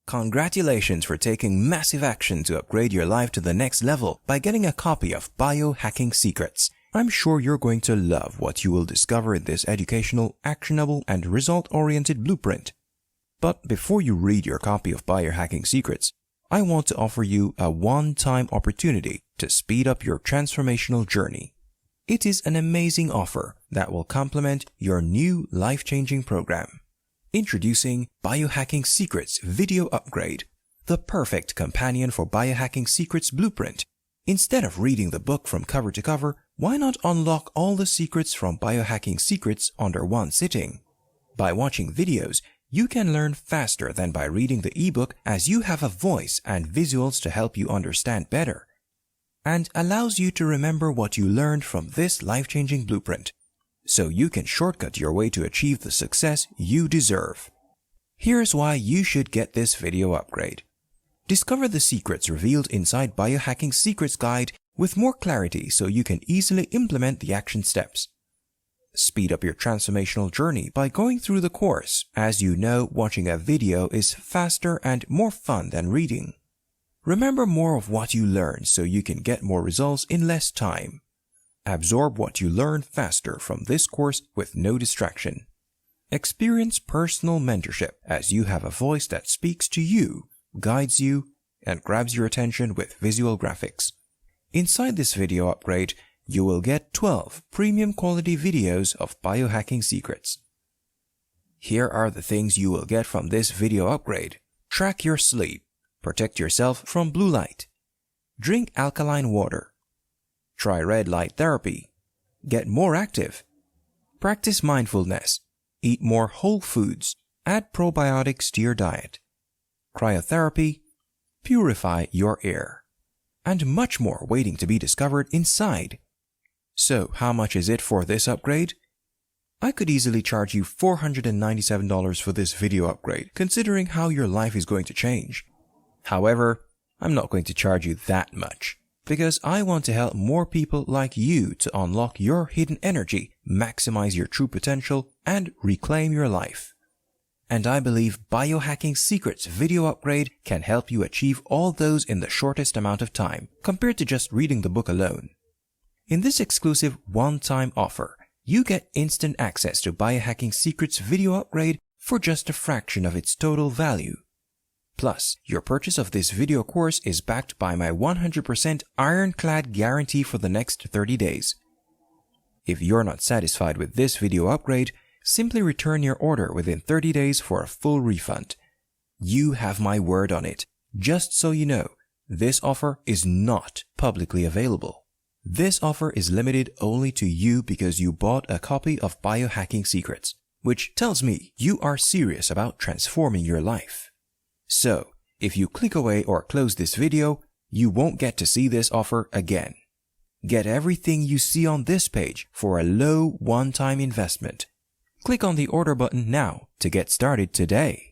Congratulations for taking massive action to upgrade your life to the next level by getting a copy of Biohacking Secrets. I'm sure you're going to love what you will discover in this educational, actionable, and result-oriented blueprint. But before you read your copy of Biohacking Secrets, I want to offer you a one-time opportunity to speed up your transformational journey. It is an amazing offer that will complement your new life-changing program. Introducing Biohacking Secrets Video Upgrade, the perfect companion for Biohacking Secrets Blueprint. Instead of reading the book from cover to cover, why not unlock all the secrets from Biohacking Secrets under one sitting? By watching videos, you can learn faster than by reading the ebook, as you have a voice and visuals to help you understand better, and allows you to remember what you learned from this life-changing blueprint, so you can shortcut your way to achieve the success you deserve. Here's why you should get this video upgrade. Discover the secrets revealed inside Biohacking Secrets Guide with more clarity so you can easily implement the action steps. Speed up your transformational journey by going through the course. As you know, watching a video is faster and more fun than reading. Remember more of what you learned so you can get more results in less time. Absorb what you learn faster from this course with no distraction. Experience personal mentorship as you have a voice that speaks to you, guides you, and grabs your attention with visual graphics. Inside this video upgrade, you will get 12 premium quality videos of Biohacking Secrets. Here are the things you will get from this video upgrade. Track your sleep. Protect yourself from blue light. Drink alkaline water. Try red light therapy. Get more active. Practice mindfulness. Eat more whole foods. Add probiotics to your diet. Cryotherapy. Purify your air. And much more waiting to be discovered inside. So, how much is it for this upgrade? I could easily charge you $497 for this video upgrade, considering how your life is going to change. However, I'm not going to charge you that much, because I want to help more people like you to unlock your hidden energy, maximize your true potential, and reclaim your life. And I believe Biohacking Secrets video upgrade can help you achieve all those in the shortest amount of time, compared to just reading the book alone. In this exclusive one-time offer, you get instant access to Biohacking Secrets video upgrade for just a fraction of its total value. Plus, your purchase of this video course is backed by my 100% ironclad guarantee for the next 30 days. If you're not satisfied with this video upgrade, simply return your order within 30 days for a full refund. You have my word on it. Just so you know, this offer is not publicly available. This offer is limited only to you because you bought a copy of Biohacking Secrets, which tells me you are serious about transforming your life. So, if you click away or close this video, you won't get to see this offer again. Get everything you see on this page for a low one-time investment. Click on the order button now to get started today.